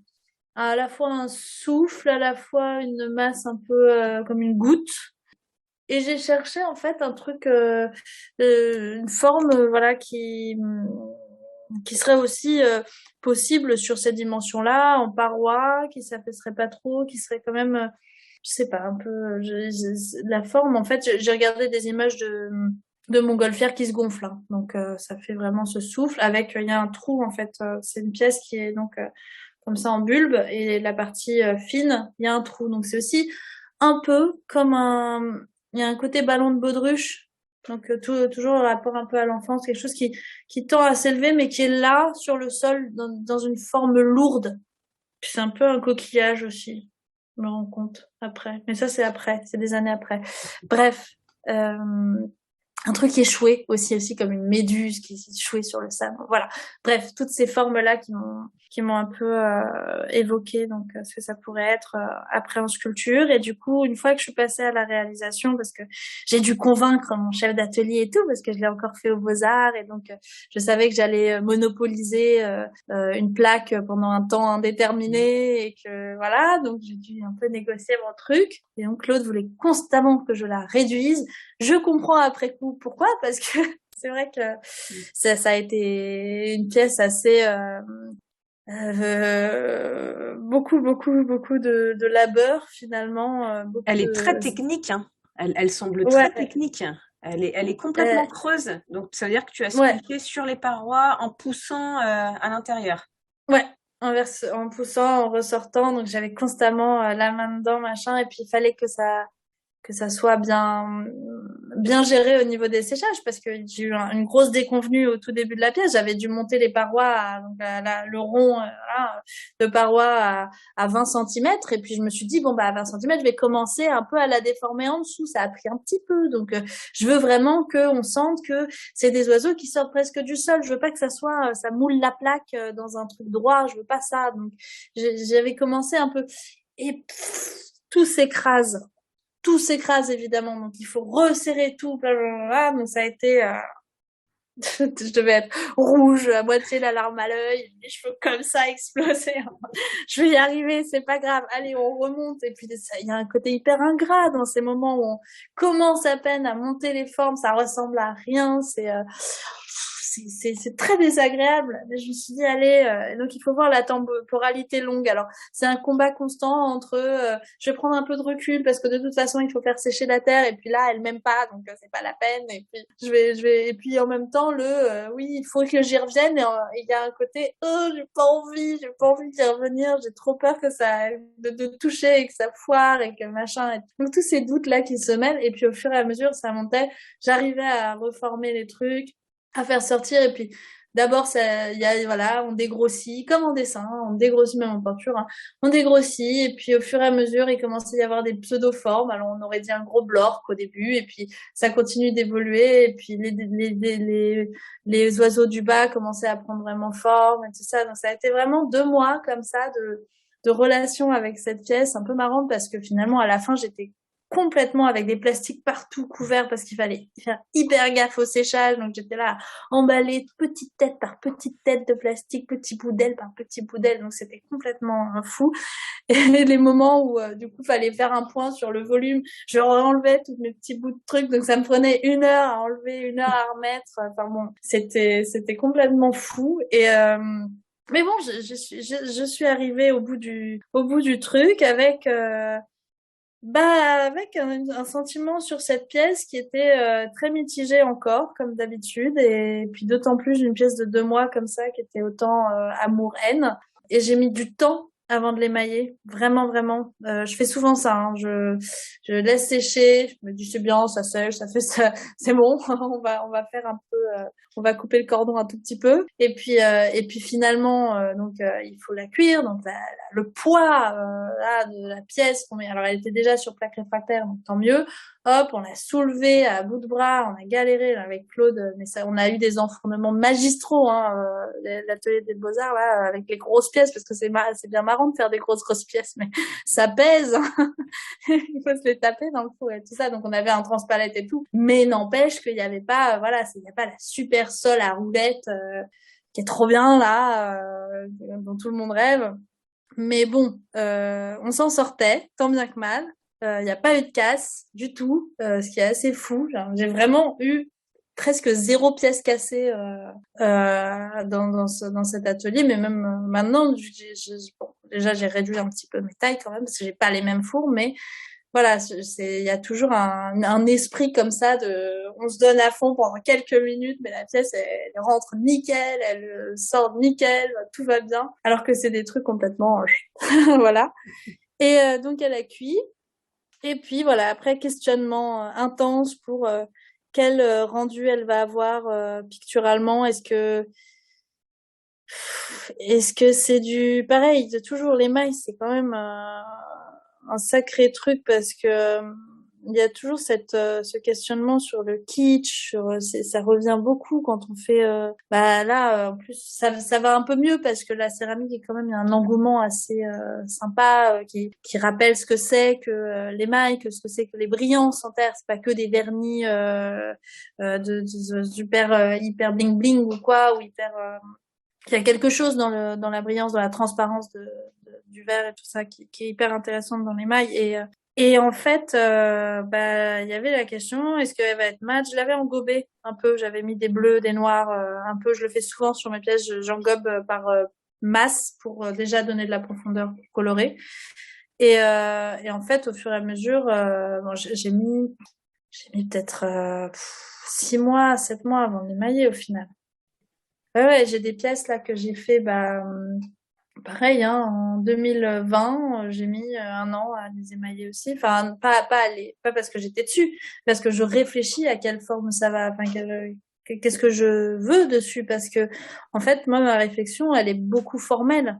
la fois un souffle, à la fois une masse un peu comme une goutte. Et j'ai cherché en fait un truc, une forme, voilà, qui serait aussi possible sur cette dimension-là, en paroi, qui s'affaisserait pas trop, qui serait quand même, je sais pas, un peu, la forme. En fait, j'ai regardé des images de montgolfière qui se gonfle, hein. Donc ça fait vraiment ce souffle avec, il y a un trou en fait. C'est une pièce qui est donc comme ça en bulbe et la partie fine, il y a un trou. Donc c'est aussi un peu comme il y a un côté ballon de baudruche, donc toujours le rapport un peu à l'enfance, quelque chose qui tend à s'élever mais qui est là sur le sol dans une forme lourde. Puis c'est un peu un coquillage aussi, je me rends compte après. Mais ça c'est après, c'est des années après. Bref, un truc échoué aussi comme une méduse qui est échouée sur le sable. Voilà. Bref, toutes ces formes-là qui m'ont un peu évoqué donc ce que ça pourrait être après en sculpture. Et du coup, une fois que je suis passée à la réalisation, parce que j'ai dû convaincre mon chef d'atelier et tout, parce que je l'ai encore fait aux Beaux-Arts, et donc je savais que j'allais monopoliser une plaque pendant un temps indéterminé, et que voilà, donc j'ai dû un peu négocier mon truc. Et donc Claude voulait constamment que je la réduise. Je comprends après coup pourquoi, parce que c'est vrai que ça a été une pièce assez beaucoup de labeur finalement. Elle est très technique, hein. Elle semble très Ouais, technique. Elle est complètement creuse. Donc ça veut dire que tu as ouais, sculpté sur les parois en poussant à l'intérieur. ouais. En poussant, en ressortant, donc j'avais constamment la main dedans, machin, et puis il fallait que ça soit bien géré au niveau des séchages, parce que j'ai eu une grosse déconvenue au tout début de la pièce. J'avais dû monter les parois le rond voilà, de parois à 20 centimètres, et puis je me suis dit bon bah à 20 centimètres je vais commencer un peu à la déformer en dessous. Ça a pris un petit peu, donc je veux vraiment que on sente que c'est des oiseaux qui sortent presque du sol. Je veux pas que ça soit ça moule la plaque dans un truc droit, je veux pas ça. Donc j'avais commencé un peu, et tout s'écrase évidemment, donc il faut resserrer tout, blablabla. Donc ça a été, je devais être rouge, à moitié la larme à l'œil, les cheveux comme ça explosés. Je vais y arriver, c'est pas grave. Allez, on remonte. Et puis il y a un côté hyper ingrat dans ces moments où on commence à peine à monter les formes, ça ressemble à rien. C'est très désagréable, mais je me suis dit allez, donc il faut voir la temporalité longue. Alors c'est un combat constant entre je vais prendre un peu de recul parce que de toute façon il faut faire sécher la terre, et puis là elle m'aime pas, donc c'est pas la peine, et puis et puis en même temps oui, il faut que j'y revienne, et il y a un côté j'ai pas envie d'y revenir, j'ai trop peur que ça de toucher et que ça foire et que machin. Donc tous ces doutes là qui se mêlent, et puis au fur et à mesure ça montait, j'arrivais à reformer les trucs, à faire sortir. Et puis d'abord ça il y a voilà, on dégrossit comme en dessin, on dégrossit même en peinture, hein. On dégrossit, et puis au fur et à mesure il commence à y avoir des pseudo-formes. Alors on aurait dit un gros bloc au début, et puis ça continue d'évoluer, et puis les oiseaux du bas commençaient à prendre vraiment forme et tout ça. Donc ça a été vraiment 2 mois comme ça de relation avec cette pièce un peu marrante, parce que finalement à la fin j'étais complètement avec des plastiques partout couverts parce qu'il fallait faire hyper gaffe au séchage. Donc j'étais là à emballer petite tête par petite tête de plastique, petit bout d'aile par petit bout d'aile. Donc c'était complètement fou. Et les moments où du coup fallait faire un point sur le volume, je enlevais tous mes petits bouts de trucs, donc ça me prenait 1 heure à enlever, 1 heure à remettre. Enfin bon, c'était complètement fou. Et mais bon, je suis arrivée au bout du truc avec avec un sentiment sur cette pièce qui était très mitigé encore, comme d'habitude, et puis d'autant plus une pièce de 2 mois comme ça, qui était autant amour-haine. Et j'ai mis du temps avant de l'émailler, vraiment, vraiment. Je fais souvent ça, hein. Je laisse sécher, je me dis c'est bien, ça sèche, ça fait ça, c'est bon. On va faire un peu, on va couper le cordon un tout petit peu, et puis finalement, donc il faut la cuire, donc le poids là, de la pièce qu'on met. Alors elle était déjà sur plaque réfractaire, donc tant mieux. hop, on l'a soulevé à bout de bras, on a galéré là, avec Claude, mais ça, on a eu des enfournements magistraux, hein, l'atelier des Beaux-Arts là, avec les grosses pièces, parce que c'est bien marrant de faire des grosses pièces, mais ça pèse, hein. Il faut se les taper dans le four et tout ça, donc on avait un transpalette et tout, mais n'empêche qu'il y avait pas, voilà, il n'y a pas la super sole à roulettes qui est trop bien là, dont tout le monde rêve. Mais bon, on s'en sortait, tant bien que mal. Il n'y a pas eu de casse du tout, ce qui est assez fou. J'ai vraiment eu presque 0 pièce cassée dans cet atelier, mais même maintenant, bon, déjà j'ai réduit un petit peu mes tailles quand même, parce que j'ai pas les mêmes fours, mais voilà, il y a toujours un esprit comme ça on se donne à fond pendant quelques minutes, mais la pièce, elle rentre nickel, elle sort nickel, tout va bien, alors que c'est des trucs complètement, voilà. Et donc, elle a cuit. Et puis, voilà, après, questionnement intense pour quel rendu elle va avoir picturalement. Est-ce que c'est pareil, toujours l'émail, c'est quand même un sacré truc parce que il y a toujours ce questionnement sur le kitsch, ça revient beaucoup quand on fait là en plus ça va un peu mieux parce que la céramique est quand même, il y a un engouement assez sympa qui rappelle ce que c'est que l'émail, ce que c'est que les brillants sans terre, c'est pas que des vernis de super hyper bling bling ou quoi, ou hyper il y a quelque chose dans la brillance, dans la transparence du verre et tout ça qui est hyper intéressante dans l'émail. Et en fait, il y avait la question, est-ce qu'elle va être mat? Je l'avais engobée un peu, j'avais mis des bleus, des noirs, un peu, je le fais souvent sur mes pièces, j'engobe par masse pour déjà donner de la profondeur colorée. Et en fait, au fur et à mesure, j'ai mis peut-être 6 mois, 7 mois avant de l'émailler au final. Ouais, j'ai des pièces là que j'ai fait, pareil, hein, en 2020, j'ai mis 1 an à les émailler aussi. Enfin, pas parce que j'étais dessus, parce que je réfléchis à quelle forme ça va, enfin, qu'est-ce que je veux dessus, parce que, en fait, moi, ma réflexion, elle est beaucoup formelle.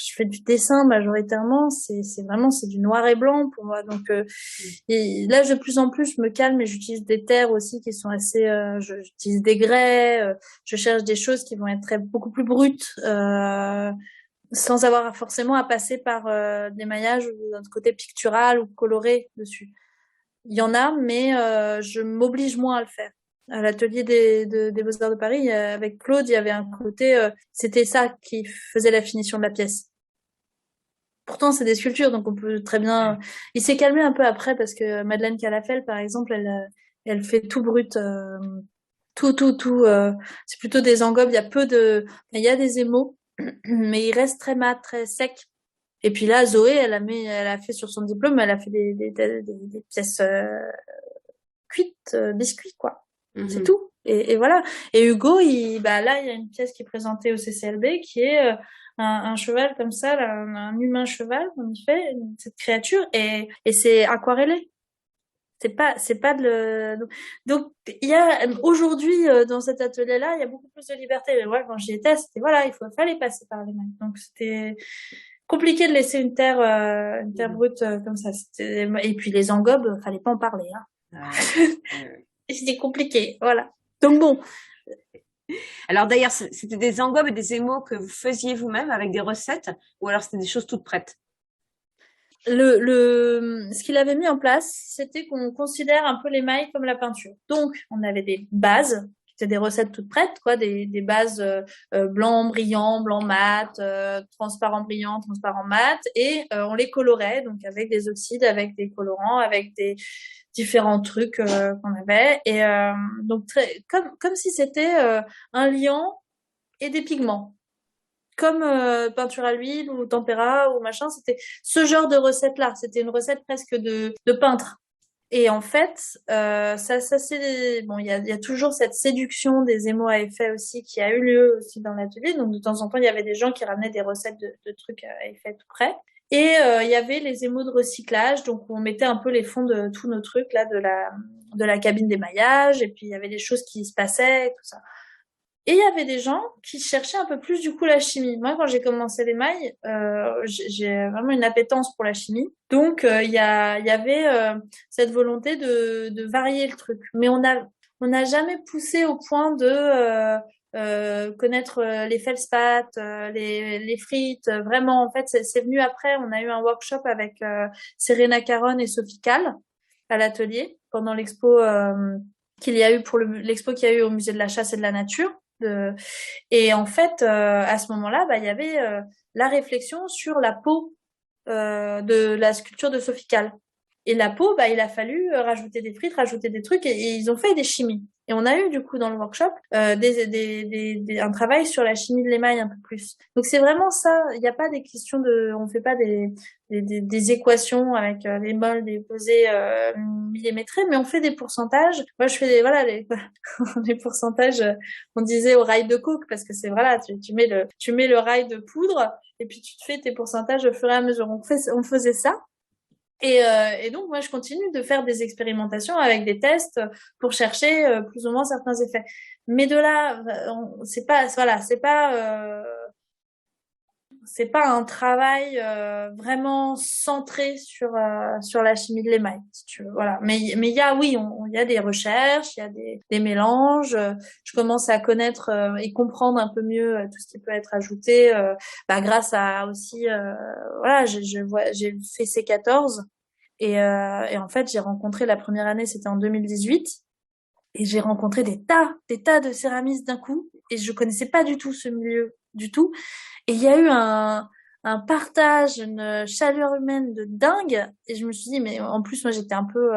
Je fais du dessin majoritairement, c'est du noir et blanc pour moi. Donc, et là, de plus en plus, je me calme et j'utilise des terres aussi qui sont assez, j'utilise des grès, je cherche des choses qui vont être beaucoup plus brutes, sans avoir forcément à passer par des maillages ou d'un côté pictural ou coloré dessus. Il y en a, mais je m'oblige moins à le faire. À l'atelier des Beaux-Arts de Paris, avec Claude, il y avait un côté, c'était ça qui faisait la finition de la pièce. Pourtant, c'est des sculptures, donc on peut très bien. Il s'est calmé un peu après parce que Madeleine Calafel, par exemple, elle fait tout brut, tout. C'est plutôt des engobes. Il y a des émaux, mais il reste très mat, très sec. Et puis là, Zoé, elle a fait sur son diplôme, elle a fait des pièces cuites, biscuits, quoi. C'est tout. Et voilà. Et Hugo, là, il y a une pièce qui est présentée au CCLB qui est un cheval comme ça, là, un humain cheval, on y fait cette créature, et c'est aquarellé. C'est pas donc il y a aujourd'hui dans cet atelier-là, il y a beaucoup plus de liberté. Mais ouais, quand j'y étais, c'était voilà, fallait passer par les mains. Donc c'était compliqué de laisser une terre brute comme ça. Et puis les engobes, fallait pas en parler. Hein. C'était compliqué, voilà. Donc bon. Alors d'ailleurs, c'était des engobes et des émaux que vous faisiez vous-même avec des recettes, ou alors c'était des choses toutes prêtes? Ce qu'il avait mis en place, c'était qu'on considère un peu l'émail comme la peinture. Donc, on avait des bases, qui étaient des recettes toutes prêtes, quoi, des bases blanc brillant, blanc mat, transparent brillant, transparent mat, et on les colorait, donc avec des oxydes, avec des colorants, avec des différents trucs qu'on avait, et donc comme si c'était un liant et des pigments. Comme peinture à l'huile ou tempéra ou machin, c'était ce genre de recette-là. C'était une recette presque de peintre. Et en fait, ça c'est bon. Il y a toujours cette séduction des émaux à effet aussi qui a eu lieu aussi dans l'atelier. Donc de temps en temps, il y avait des gens qui ramenaient des recettes de trucs à effet tout près. Et il y avait les émaux de recyclage. Donc on mettait un peu les fonds de tous nos trucs là de la cabine d'émaillage. Et puis il y avait des choses qui se passaient et tout ça. Et il y avait des gens qui cherchaient un peu plus du coup la chimie. Moi, quand j'ai commencé l'émail, j'ai vraiment une appétence pour la chimie. Donc, il y avait cette volonté de varier le truc. Mais on n'a jamais poussé au point de connaître les feldspaths, les frites. Vraiment, en fait, c'est venu après. On a eu un workshop avec Serena Caron et Sophie Calle à l'atelier pendant l'expo qu'il y a eu pour l'expo qu'il y a eu au musée de la chasse et de la nature. Et en fait, à ce moment-là, il y avait la réflexion sur la peau de la sculpture de Sophie Calle. Et la peau, il a fallu rajouter des frites, rajouter des trucs, et ils ont fait des chimies. Et on a eu du coup dans le workshop un travail sur la chimie de l'émail un peu plus. Donc c'est vraiment ça. Il n'y a pas des questions on fait pas des équations avec des moles, des pesées millimétrées, mais on fait des pourcentages. Moi je fais voilà les pourcentages. On disait au rail de coke parce que c'est voilà, tu mets le rail de poudre et puis tu te fais tes pourcentages au fur et à mesure. On faisait ça. Et donc, moi, je continue de faire des expérimentations avec des tests pour chercher plus ou moins certains effets. Mais de là, c'est pas, voilà, c'est pas un travail vraiment centré sur la chimie de l'émail, si tu veux. Voilà. Mais il y a, oui, il y a des recherches, il y a des mélanges. Je commence à connaître et comprendre un peu mieux tout ce qui peut être ajouté, grâce à aussi, voilà, j'ai fait C14. Et en fait, j'ai rencontré la première année, c'était en 2018, et j'ai rencontré des tas de céramistes d'un coup, et je connaissais pas du tout ce milieu du tout. Et il y a eu un partage, une chaleur humaine de dingue, et je me suis dit, mais en plus, moi, j'étais un peu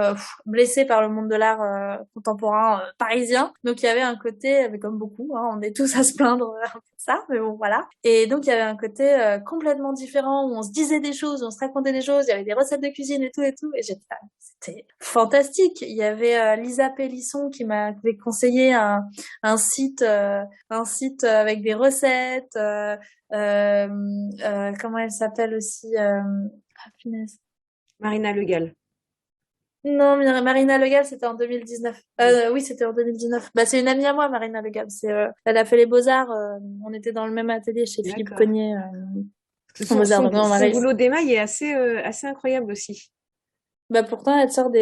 blessée par le monde de l'art contemporain parisien, donc il y avait un côté, mais comme beaucoup, hein, on est tous à se plaindre pour ça, mais bon, voilà. Et donc, il y avait un côté complètement différent, où on se disait des choses, on se racontait des choses, il y avait des recettes de cuisine et tout, et c'était fantastique. Il y avait Lisa Pélisson qui m'avait conseillé un site avec des recettes, comment elle s'appelle aussi punaise. Marina Le Gall. Non, Marina Le Gall, c'était en 2019. Oui, c'était en 2019. C'est une amie à moi, Marina Le Gall. Elle a fait les Beaux-Arts. On était dans le même atelier chez Philippe D'accord. Cognier. Son, Beaux-Arts. son, Donc, non, son boulot d'émail est assez incroyable aussi. Pourtant, elle sort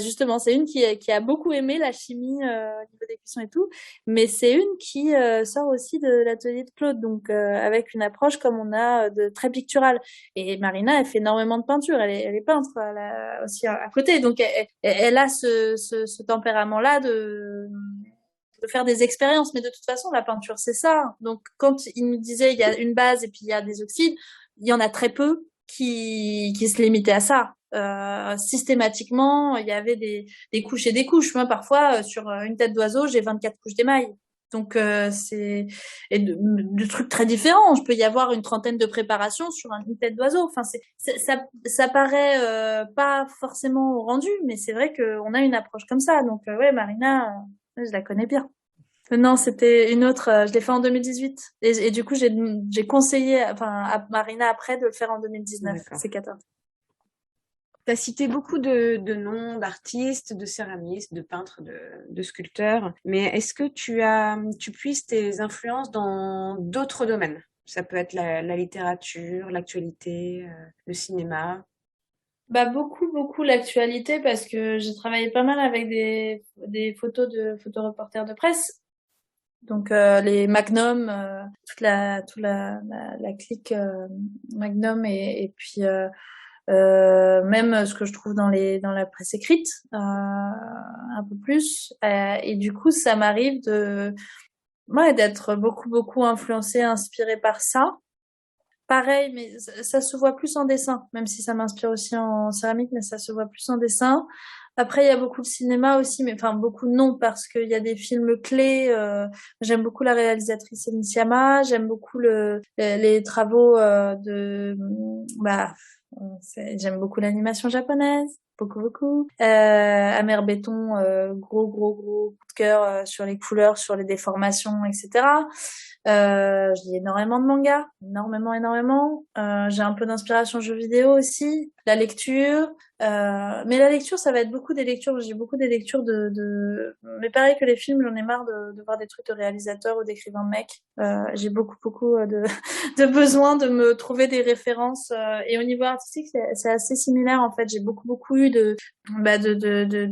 justement, c'est une qui a beaucoup aimé la chimie au niveau des cuissons et tout, mais c'est une qui sort aussi de l'atelier de Claude, donc avec une approche comme on a de très picturale. Et Marina, elle fait énormément de peinture, elle est peintre aussi à côté, donc elle a ce tempérament-là de faire des expériences, mais de toute façon, la peinture, c'est ça. Donc, quand il nous disait il y a une base et puis il y a des oxydes, il y en a très peu qui se limitaient à ça. Systématiquement, il y avait des couches et des couches. Moi, parfois, sur une tête d'oiseau, j'ai 24 couches d'émail. Donc, c'est de trucs très différents. Je peux y avoir une trentaine de préparations sur une tête d'oiseau. Enfin, ça paraît pas forcément rendu, mais c'est vrai qu'on a une approche comme ça. Donc, ouais, Marina, je la connais bien. Non, c'était une autre. Je l'ai fait en 2018. Et du coup, j'ai conseillé à Marina après de le faire en 2019. D'accord. C'est 14. Tu as cité beaucoup de noms d'artistes, de céramistes, de peintres, de sculpteurs, mais est-ce que tu puises tes influences dans d'autres domaines? Ça peut être la littérature, l'actualité, le cinéma. Beaucoup l'actualité parce que j'ai travaillé pas mal avec des photoreporters de presse. Donc les Magnum, toute la clique Magnum et puis même ce que je trouve dans la presse écrite un peu plus. Et du coup, ça m'arrive d'être beaucoup influencée, inspirée par ça. Pareil, mais ça se voit plus en dessin, même si ça m'inspire aussi en céramique, mais ça se voit plus en dessin. Après, il y a beaucoup de cinéma aussi, mais enfin beaucoup non, parce qu'il y a des films clés. J'aime beaucoup la réalisatrice Emi Siama, j'aime beaucoup les travaux j'aime beaucoup l'animation japonaise. beaucoup. Amer Béton, gros coup de cœur sur les couleurs, sur les déformations, etc. Je lis énormément de mangas, énormément. J'ai un peu d'inspiration jeux vidéo aussi, la lecture. Mais la lecture, ça va être beaucoup des lectures. J'ai beaucoup des lectures mais pareil que les films, j'en ai marre de voir des trucs de réalisateurs ou d'écrivains de mecs. J'ai beaucoup de besoin de me trouver des références. Et au niveau artistique, c'est assez similaire en fait. J'ai beaucoup eu de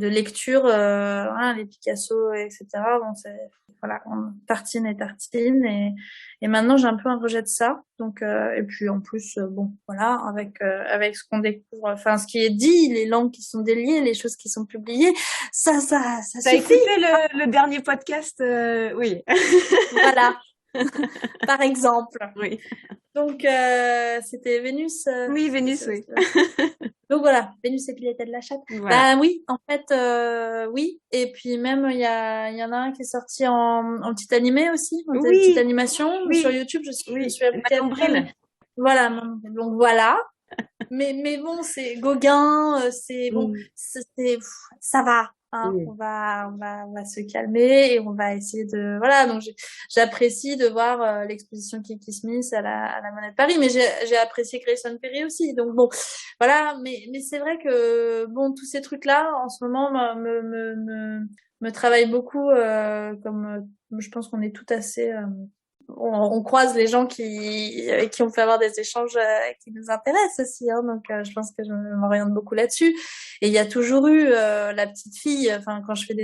lectures, les Picasso, etc. Bon, voilà, on tartine et maintenant j'ai un peu un rejet de ça. Donc et puis en plus voilà, avec ce qu'on découvre, enfin ce qui est dit, les langues qui sont déliées, les choses qui sont publiées, ça T'as suffit. écouté le dernier podcast? Oui. Voilà. Par exemple. Oui. Donc c'était Vénus. Oui, Vénus, oui. Donc voilà, Vénus et Pileta de la chatte. Voilà. Bah oui, en fait, oui. Et puis même il y en a un qui est sorti en petit animé aussi, en Oui. petite animation Oui. sur YouTube. Je suis abonnée à Bril. Voilà. Donc voilà. Mais bon, c'est Gauguin, c'est bon, ça va. Hein, Oui. on va se calmer et on va essayer de voilà. Donc j'apprécie de voir l'exposition Kiki Smith à la Monnaie de Paris, mais j'ai apprécié Grayson Perry aussi. Donc bon, voilà. Mais c'est vrai que bon, tous ces trucs là en ce moment me travaillent beaucoup. Comme je pense qu'on est tout assez on croise les gens avec qui on peut avoir des échanges qui nous intéressent aussi, hein, donc je pense que je m'oriente beaucoup là-dessus. Et il y a toujours eu la petite fille, enfin quand je fais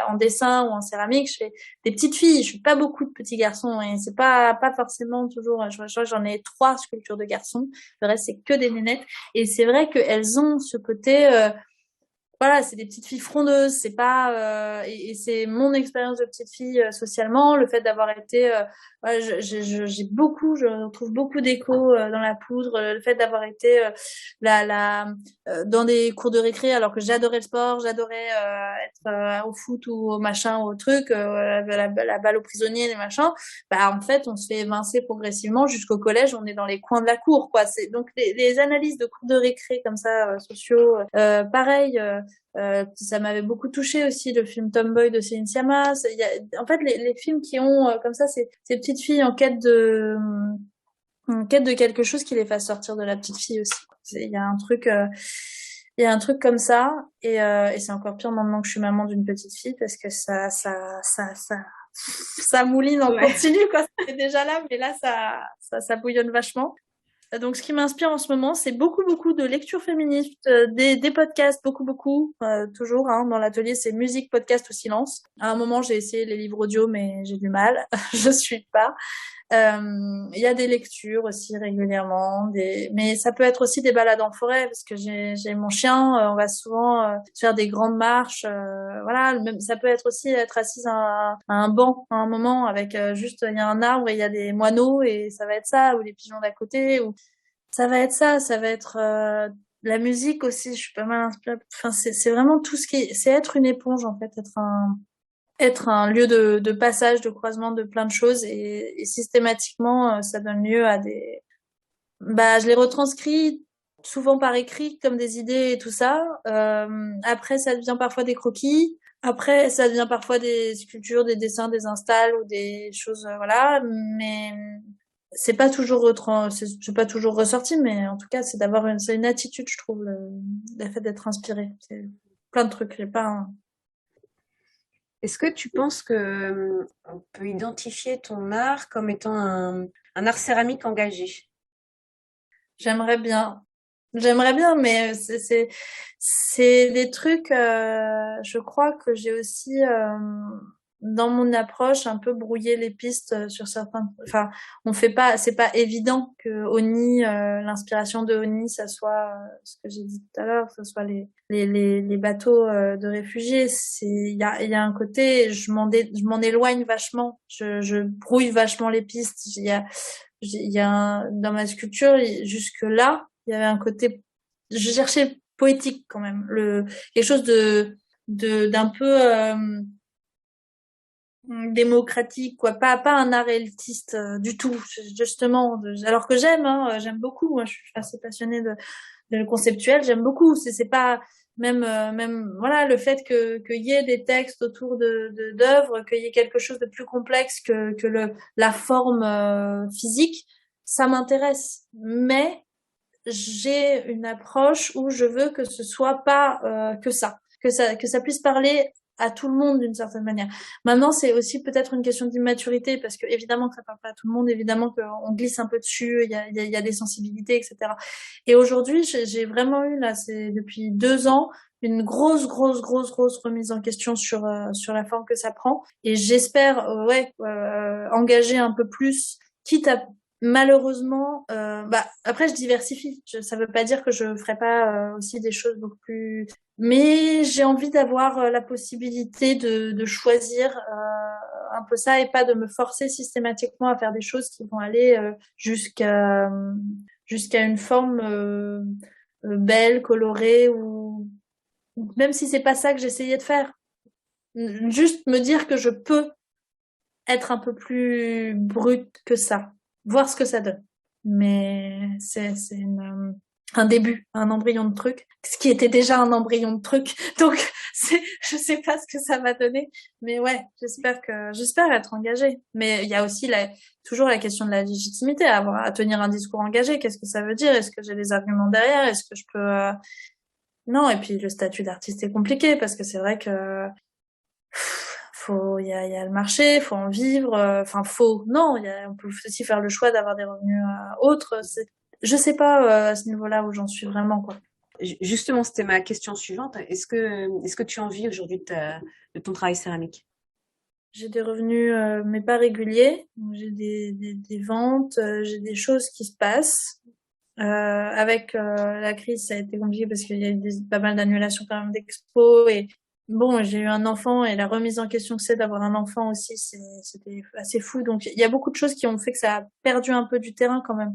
en dessin ou en céramique, je fais des petites filles, je fais pas beaucoup de petits garçons et c'est pas forcément toujours, j'en ai 3 sculptures de garçons, le reste c'est que des nénettes et c'est vrai qu'elles ont ce côté voilà, c'est des petites filles frondeuses, c'est pas et c'est mon expérience de petite fille socialement, le fait d'avoir été voilà, je retrouve beaucoup d'échos dans la poudre, le fait d'avoir été dans des cours de récré alors que j'adorais le sport, j'adorais être au foot ou au machin ou au truc, la balle aux prisonniers, les machins. Bah en fait, on se fait évincer progressivement jusqu'au collège, on est dans les coins de la cour quoi. C'est donc les analyses de cours de récré comme ça sociaux pareil ça m'avait beaucoup touché aussi le film Tomboy de Céline Sciamma. En fait, les films qui ont comme ça ces petites filles en quête de quelque chose qui les fasse sortir de la petite fille aussi. Il y a un truc comme ça et c'est encore pire maintenant que je suis maman d'une petite fille parce que ça mouline en continu quoi. C'était déjà là, mais là ça bouillonne vachement. Donc, ce qui m'inspire en ce moment, c'est beaucoup de lectures féministes, des podcasts, beaucoup, toujours. Hein, dans l'atelier, c'est musique, podcast ou silence. À un moment, j'ai essayé les livres audio, mais j'ai du mal. Je suis pas. Il y a des lectures aussi régulièrement, mais ça peut être aussi des balades en forêt parce que j'ai mon chien. On va souvent faire des grandes marches. Voilà, même ça peut être aussi être assise à un banc à un moment avec juste il y a un arbre et il y a des moineaux et ça va être ça ou les pigeons d'à côté ou ça va être ça va être la musique aussi. Je suis pas mal inspirée. Enfin, c'est vraiment tout c'est être une éponge en fait, être un lieu de passage, de croisement de plein de choses et systématiquement ça donne lieu à je les retranscris souvent par écrit comme des idées et tout ça. Après ça devient parfois des croquis. Après ça devient parfois des sculptures, des dessins, des installs ou des choses voilà, mais c'est pas toujours c'est pas toujours ressorti, mais en tout cas c'est c'est une attitude je trouve le fait d'être inspiré. C'est plein de trucs, j'ai pas Est-ce que tu penses que on peut identifier ton art comme étant un art céramique engagé? J'aimerais bien, mais c'est des trucs. Je crois que j'ai aussi dans mon approche un peu brouillé les pistes sur certains. Enfin, c'est pas évident que Oni, l'inspiration de Oni, ça soit ce que j'ai dit tout à l'heure, ça soit les bateaux de réfugiés. Il y a un côté, je m'en éloigne vachement, je brouille vachement les pistes. Dans ma sculpture, jusque là, il y avait un côté, je cherchais poétique quand même, quelque chose d'un peu démocratique, quoi, pas un art élitiste du tout, justement. Alors que j'aime beaucoup. Moi, je suis assez passionnée de le conceptuel, j'aime beaucoup. C'est pas Même voilà, le fait qu'il y ait des textes autour d'œuvres, qu'il y ait quelque chose de plus complexe que la forme physique, ça m'intéresse. Mais j'ai une approche où je veux que ce soit pas que ça puisse parler à tout le monde d'une certaine manière. Maintenant, c'est aussi peut-être une question d'immaturité parce que évidemment que ça parle pas à tout le monde, évidemment qu'on glisse un peu dessus, il y a des sensibilités, etc. Et aujourd'hui, j'ai vraiment eu là, c'est depuis 2 ans, une grosse remise en question sur la forme que ça prend. Et j'espère, engager un peu plus, quitte à malheureusement, après je diversifie. Ça veut pas dire que je ferai pas aussi des choses beaucoup plus. Mais j'ai envie d'avoir la possibilité de choisir un peu ça et pas de me forcer systématiquement à faire des choses qui vont aller jusqu'à une forme belle, colorée ou même si c'est pas ça que j'essayais de faire. Juste me dire que je peux être un peu plus brute que ça, voir ce que ça donne. Mais c'est un début, un embryon de truc, ce qui était déjà un embryon de truc. Donc je sais pas ce que ça va donner, mais ouais, j'espère être engagée. Mais il y a aussi toujours la question de la légitimité, à tenir un discours engagé. Qu'est-ce que ça veut dire? Est-ce que j'ai des arguments derrière? Est-ce que je peux Non, et puis le statut d'artiste est compliqué parce que c'est vrai que il y a le marché, faut en vivre, non, on peut aussi faire le choix d'avoir des revenus autres. Je sais pas à ce niveau-là où j'en suis vraiment, quoi. Justement, c'était ma question suivante. Est-ce que tu en vis aujourd'hui de ton travail céramique? J'ai des revenus, mais pas réguliers. Donc, j'ai des ventes, j'ai des choses qui se passent. Avec la crise, ça a été compliqué parce qu'il y a eu pas mal d'annulations quand même d'expos et bon, j'ai eu un enfant et la remise en question que c'est d'avoir un enfant aussi, c'était assez fou. Donc il y a beaucoup de choses qui ont fait que ça a perdu un peu du terrain quand même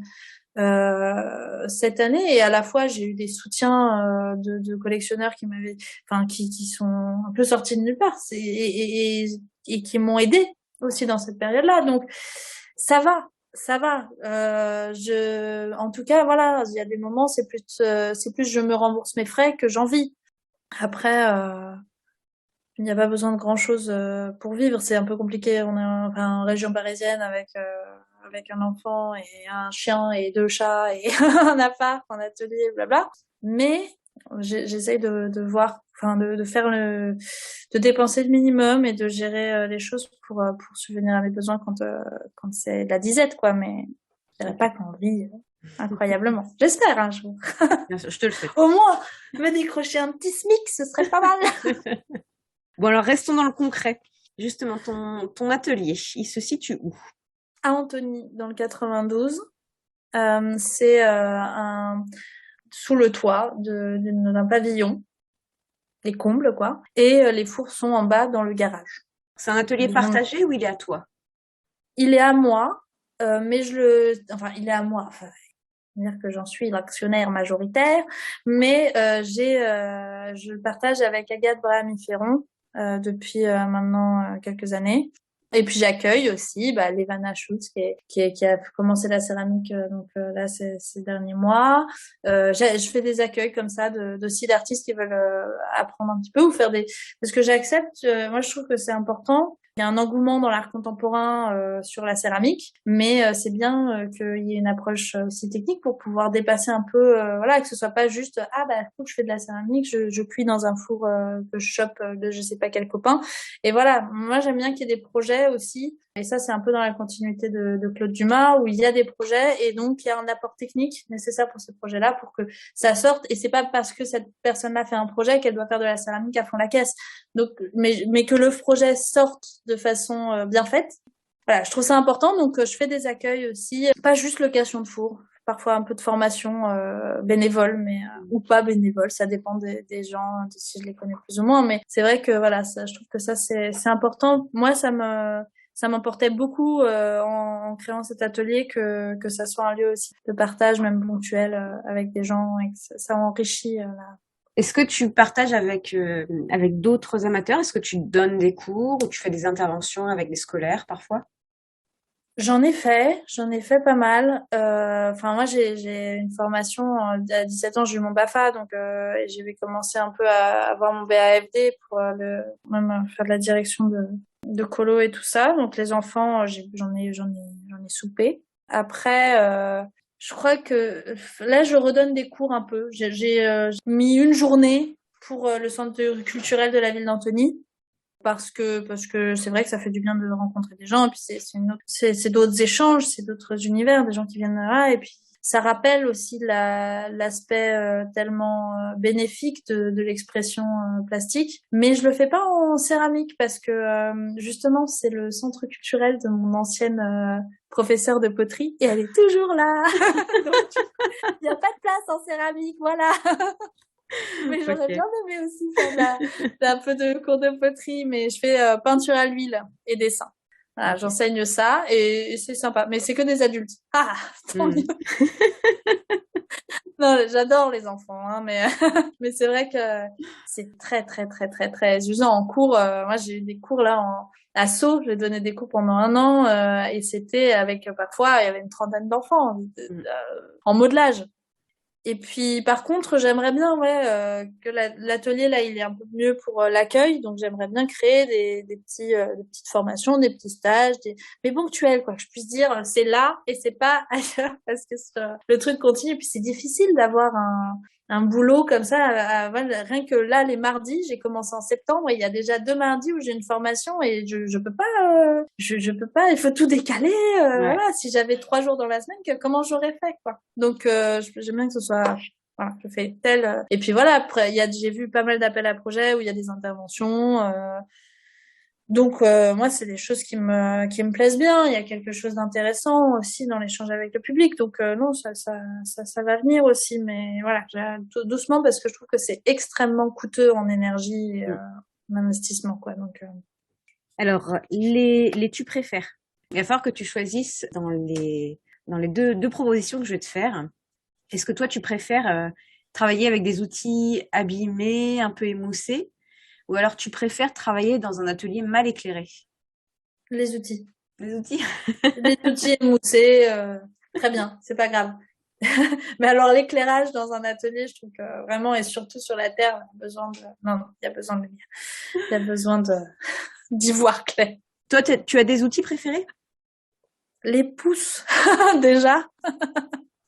cette année. Et à la fois, j'ai eu des soutiens de collectionneurs qui sont un peu sortis de nulle part et qui m'ont aidé aussi dans cette période-là. Donc ça va. Ça va. En tout cas, voilà, il y a des moments, c'est plus je me rembourse mes frais que j'en vis. Après, il n'y a pas besoin de grand-chose pour vivre. C'est un peu compliqué. On est en région parisienne avec un enfant et un chien et 2 chats et un appart, un atelier, blabla. Mais j'essaye de voir, de faire de dépenser le minimum et de gérer les choses pour subvenir à mes besoins quand c'est la disette, quoi. Mais je dirais pas qu'on vit incroyablement. J'espère un jour. Bien sûr, je te le souhaite. Au moins, me décrocher un petit SMIC, ce serait pas mal. Bon, alors restons dans le concret. Justement, ton atelier, il se situe où? À Antony, dans le 92. C'est sous le toit d'un pavillon, les combles, quoi. Et les fours sont en bas dans le garage. C'est un atelier partagé ou il est à toi? Il est à moi, mais il est à moi. Enfin, dire que j'en suis l'actionnaire majoritaire, mais je le partage avec Agathe Brahami-Ferron depuis maintenant quelques années. Et puis j'accueille aussi Levana Schultz qui a commencé la céramique là ces derniers mois. Je fais des accueils comme ça aussi d'artistes qui veulent apprendre un petit peu ou faire parce que j'accepte. Moi je trouve que c'est important. Il y a un engouement dans l'art contemporain sur la céramique, mais c'est bien qu'il y ait une approche aussi technique pour pouvoir dépasser un peu, que ce soit pas juste je fais de la céramique, je cuis dans un four que je chope de je sais pas quel copain. Et voilà, moi j'aime bien qu'il y ait des projets aussi. Et ça, c'est un peu dans la continuité de Claude Dumas, où il y a des projets et donc il y a un apport technique nécessaire pour ces projets-là pour que ça sorte. Et c'est pas parce que cette personne-là fait un projet qu'elle doit faire de la céramique à fond la caisse. Donc, mais que le projet sorte de façon bien faite. Voilà, je trouve ça important. Donc, je fais des accueils aussi, pas juste location de four. Parfois un peu de formation bénévole, mais ou pas bénévole, ça dépend des gens, si je les connais plus ou moins. Mais c'est vrai que voilà, je trouve que ça c'est important. Moi, ça m'importait beaucoup en créant cet atelier que ça soit un lieu aussi de partage, même ponctuel, avec des gens, et que ça enrichit. Est-ce que tu partages avec d'autres amateurs? Est-ce que tu donnes des cours ou tu fais des interventions avec des scolaires parfois? J'en ai fait pas mal. Enfin, moi, j'ai une formation à 17 ans, j'ai eu mon BAFA, donc j'ai commencé un peu à avoir mon BAFD pour même faire de la direction de colo et tout ça. Donc les enfants, j'en ai soupé. Après, je crois que là, je redonne des cours un peu. J'ai mis une journée pour le centre culturel de la ville d'Antony. Parce que c'est vrai que ça fait du bien de rencontrer des gens, et puis c'est d'autres échanges, c'est d'autres univers, des gens qui viennent là, et puis ça rappelle aussi l'aspect tellement bénéfique de l'expression plastique. Mais je le fais pas en céramique parce que justement c'est le centre culturel de mon ancienne professeure de poterie et elle est toujours là. Donc il n'y a pas de place en céramique, voilà. Mais j'aurais bien aimé aussi faire un peu de cours de poterie, mais je fais peinture à l'huile et dessin. Voilà, j'enseigne ça et c'est sympa. Mais c'est que des adultes. Ah, tant mieux. Non, j'adore les enfants, hein, mais c'est vrai que c'est très, très, très, très, très usant en cours. Moi, j'ai eu des cours là à Sceaux. J'ai donné des cours pendant 1 an et c'était avec parfois il y avait une trentaine d'enfants en modelage. Et puis, par contre, j'aimerais bien, que l'atelier là, il est un peu mieux pour l'accueil. Donc, j'aimerais bien créer des petites formations, des petits stages, mais ponctuels, quoi. Que je puisse dire, c'est là et c'est pas ailleurs, parce que le truc continue. Et puis, c'est difficile d'avoir un boulot comme ça. Voilà, rien que là, les mardis, j'ai commencé en septembre et il y a déjà 2 mardis où j'ai une formation et je peux pas, je peux pas. Il faut tout décaler. Voilà, si j'avais 3 jours dans la semaine, comment j'aurais fait, quoi. Donc, j'aime bien que ce soit, voilà, je fais tel. Et puis voilà, après, j'ai vu pas mal d'appels à projets où il y a des interventions. Donc moi, c'est des choses qui me plaisent bien. Il y a quelque chose d'intéressant aussi dans l'échange avec le public. Donc non, ça va venir aussi. Mais voilà, doucement parce que je trouve que c'est extrêmement coûteux en énergie, et, en investissement, quoi. Donc Alors, les tu préfères. Il va falloir que tu choisisses dans les deux propositions que je vais te faire. Est-ce que toi, tu préfères travailler avec des outils abîmés, un peu émoussés, ou alors tu préfères travailler dans un atelier mal éclairé? les outils. Les outils? Les outils émoussés, très bien, c'est pas grave. Mais alors l'éclairage dans un atelier, je trouve que vraiment, et surtout sur la terre, il y a besoin de. Non, il y a besoin de lumière. Il y a besoin d'y voir clair. Toi, tu as des outils préférés? Les pouces, déjà.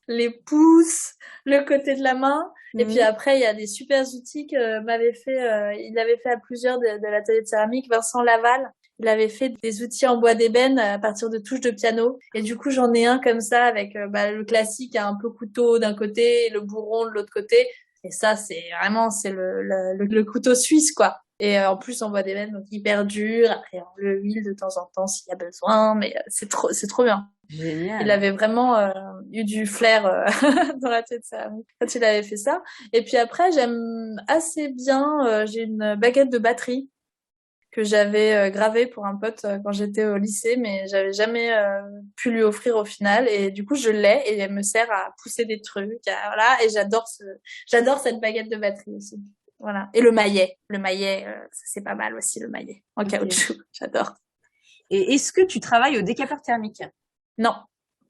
Les pouces, le côté de la main. Et puis après, il y a des super outils que il avait fait à plusieurs de l'atelier de céramique, Vincent Laval. Il avait fait des outils en bois d'ébène à partir de touches de piano. Et du coup, j'en ai un comme ça avec le classique, un peu couteau d'un côté et le bourron de l'autre côté. Et ça, c'est le couteau suisse, quoi. Et en plus, en bois d'ébène, donc hyper dur. Après, on le huile de temps en temps s'il y a besoin. Mais c'est trop bien. Génial. Il avait vraiment eu du flair dans la tête quand il avait fait ça. Et puis après, j'aime assez bien, j'ai une baguette de batterie que j'avais gravée pour un pote quand j'étais au lycée, mais j'avais jamais pu lui offrir au final. Et du coup, je l'ai et elle me sert à pousser des trucs. Voilà, et j'adore cette baguette de batterie aussi. Voilà. Et le maillet, ça, c'est pas mal aussi, le maillet en caoutchouc. J'adore. Et est-ce que tu travailles au décapeur thermique? Non,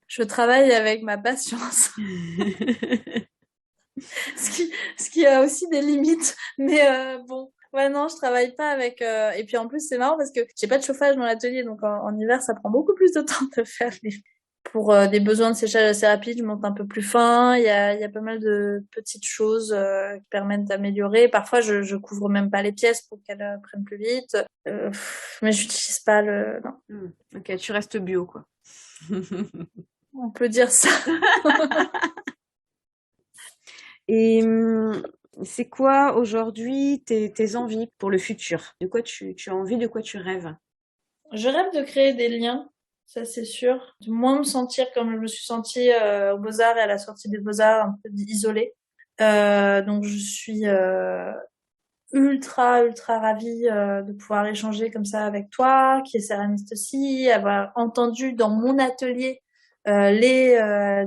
je travaille avec ma patience. ce qui a aussi des limites. Mais bon, ouais, non, je travaille pas avec. Et puis en plus, c'est marrant parce que j'ai pas de chauffage dans l'atelier, donc en hiver, ça prend beaucoup plus de temps de faire pour des besoins de séchage assez rapides, je monte un peu plus fin. Il y a pas mal de petites choses qui permettent d'améliorer. Parfois, je couvre même pas les pièces pour qu'elles prennent plus vite. Mais j'utilise pas le. Non. Ok, tu restes bio, quoi. On peut dire ça. Et c'est quoi aujourd'hui tes envies pour le futur? De quoi tu as envie, de quoi tu rêves? Je rêve de créer des liens, ça c'est sûr. De moins me sentir comme je me suis sentie aux Beaux-Arts et à la sortie des Beaux-Arts, un peu isolée. Donc je suis ultra, ultra ravie de pouvoir échanger comme ça avec toi, qui est céramiste aussi, avoir entendu dans mon atelier les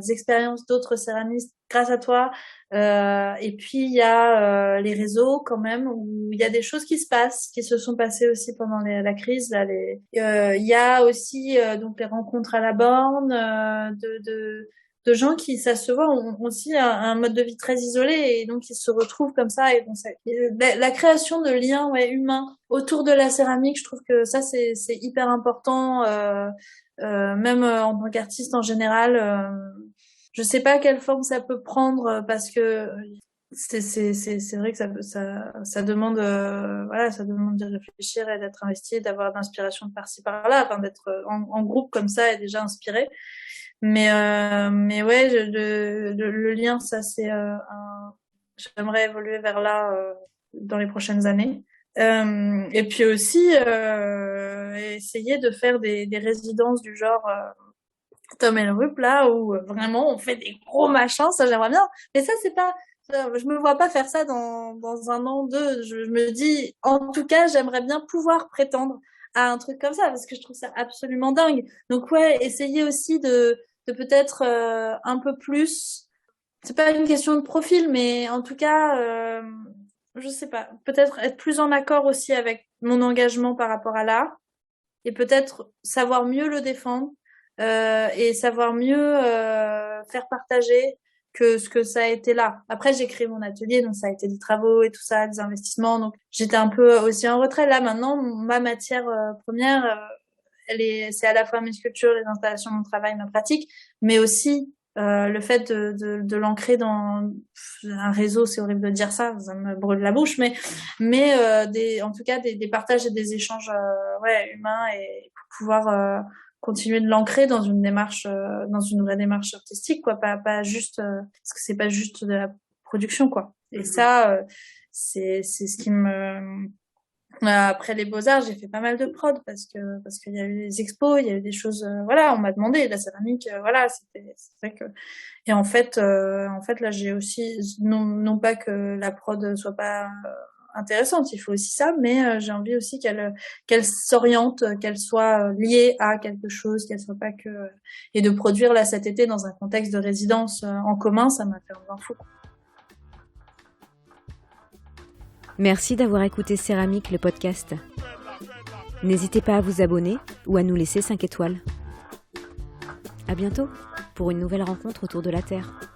expériences d'autres céramistes grâce à toi. Et puis il y a les réseaux quand même où il y a des choses qui se sont passées aussi pendant la crise. Là, il y a aussi donc les rencontres à la borne de gens qui, ça se voit, ont aussi un mode de vie très isolé et donc ils se retrouvent comme ça. Et donc la création de liens humains autour de la céramique, je trouve que ça c'est hyper important, même en tant qu'artiste en général. Je sais pas quelle forme ça peut prendre parce que c'est vrai que ça demande ça demande de réfléchir et d'être investi, d'avoir d'inspiration de par-ci par-là, enfin d'être en groupe comme ça et déjà inspiré. Mais ouais, le lien, ça c'est j'aimerais évoluer vers là dans les prochaines années. Et puis aussi essayer de faire des résidences du genre Tom et le Rup là où vraiment on fait des gros machins, ça j'aimerais bien. Mais ça c'est pas, je me vois pas faire ça dans un an, deux. Je me dis, en tout cas, j'aimerais bien pouvoir prétendre à un truc comme ça parce que je trouve ça absolument dingue. Donc ouais, essayer aussi de peut-être un peu plus. C'est pas une question de profil, mais en tout cas, je sais pas, peut-être être plus en accord aussi avec mon engagement par rapport à l'art et peut-être savoir mieux le défendre et savoir mieux faire partager que ce que ça a été là. Après, j'ai créé mon atelier, donc ça a été des travaux et tout ça, des investissements. Donc, j'étais un peu aussi en retrait. Là, maintenant, ma matière première, c'est à la fois mes sculptures, les installations, mon travail, ma pratique, mais aussi le fait de l'ancrer dans un réseau. C'est horrible de dire ça me brûle la bouche, mais en tout cas des partages et des échanges humains et pour pouvoir continuer de l'ancrer dans une démarche, dans une vraie démarche artistique, quoi, pas juste, parce que c'est pas juste de la production, quoi. Et ça, c'est ce qui me, après les Beaux-Arts, j'ai fait pas mal de prod parce qu'il y a eu des expos, il y a eu des choses, on m'a demandé, la céramique, c'est vrai que, et en fait, là, j'ai aussi, non pas que la prod soit pas intéressante, il faut aussi ça, mais j'ai envie aussi qu'elle s'oriente, qu'elle soit liée à quelque chose, qu'elle soit pas que et de produire là cet été dans un contexte de résidence en commun, ça m'a fait un bien fou. Merci d'avoir écouté Céramique, le podcast. N'hésitez pas à vous abonner ou à nous laisser 5 étoiles. À bientôt pour une nouvelle rencontre autour de la Terre.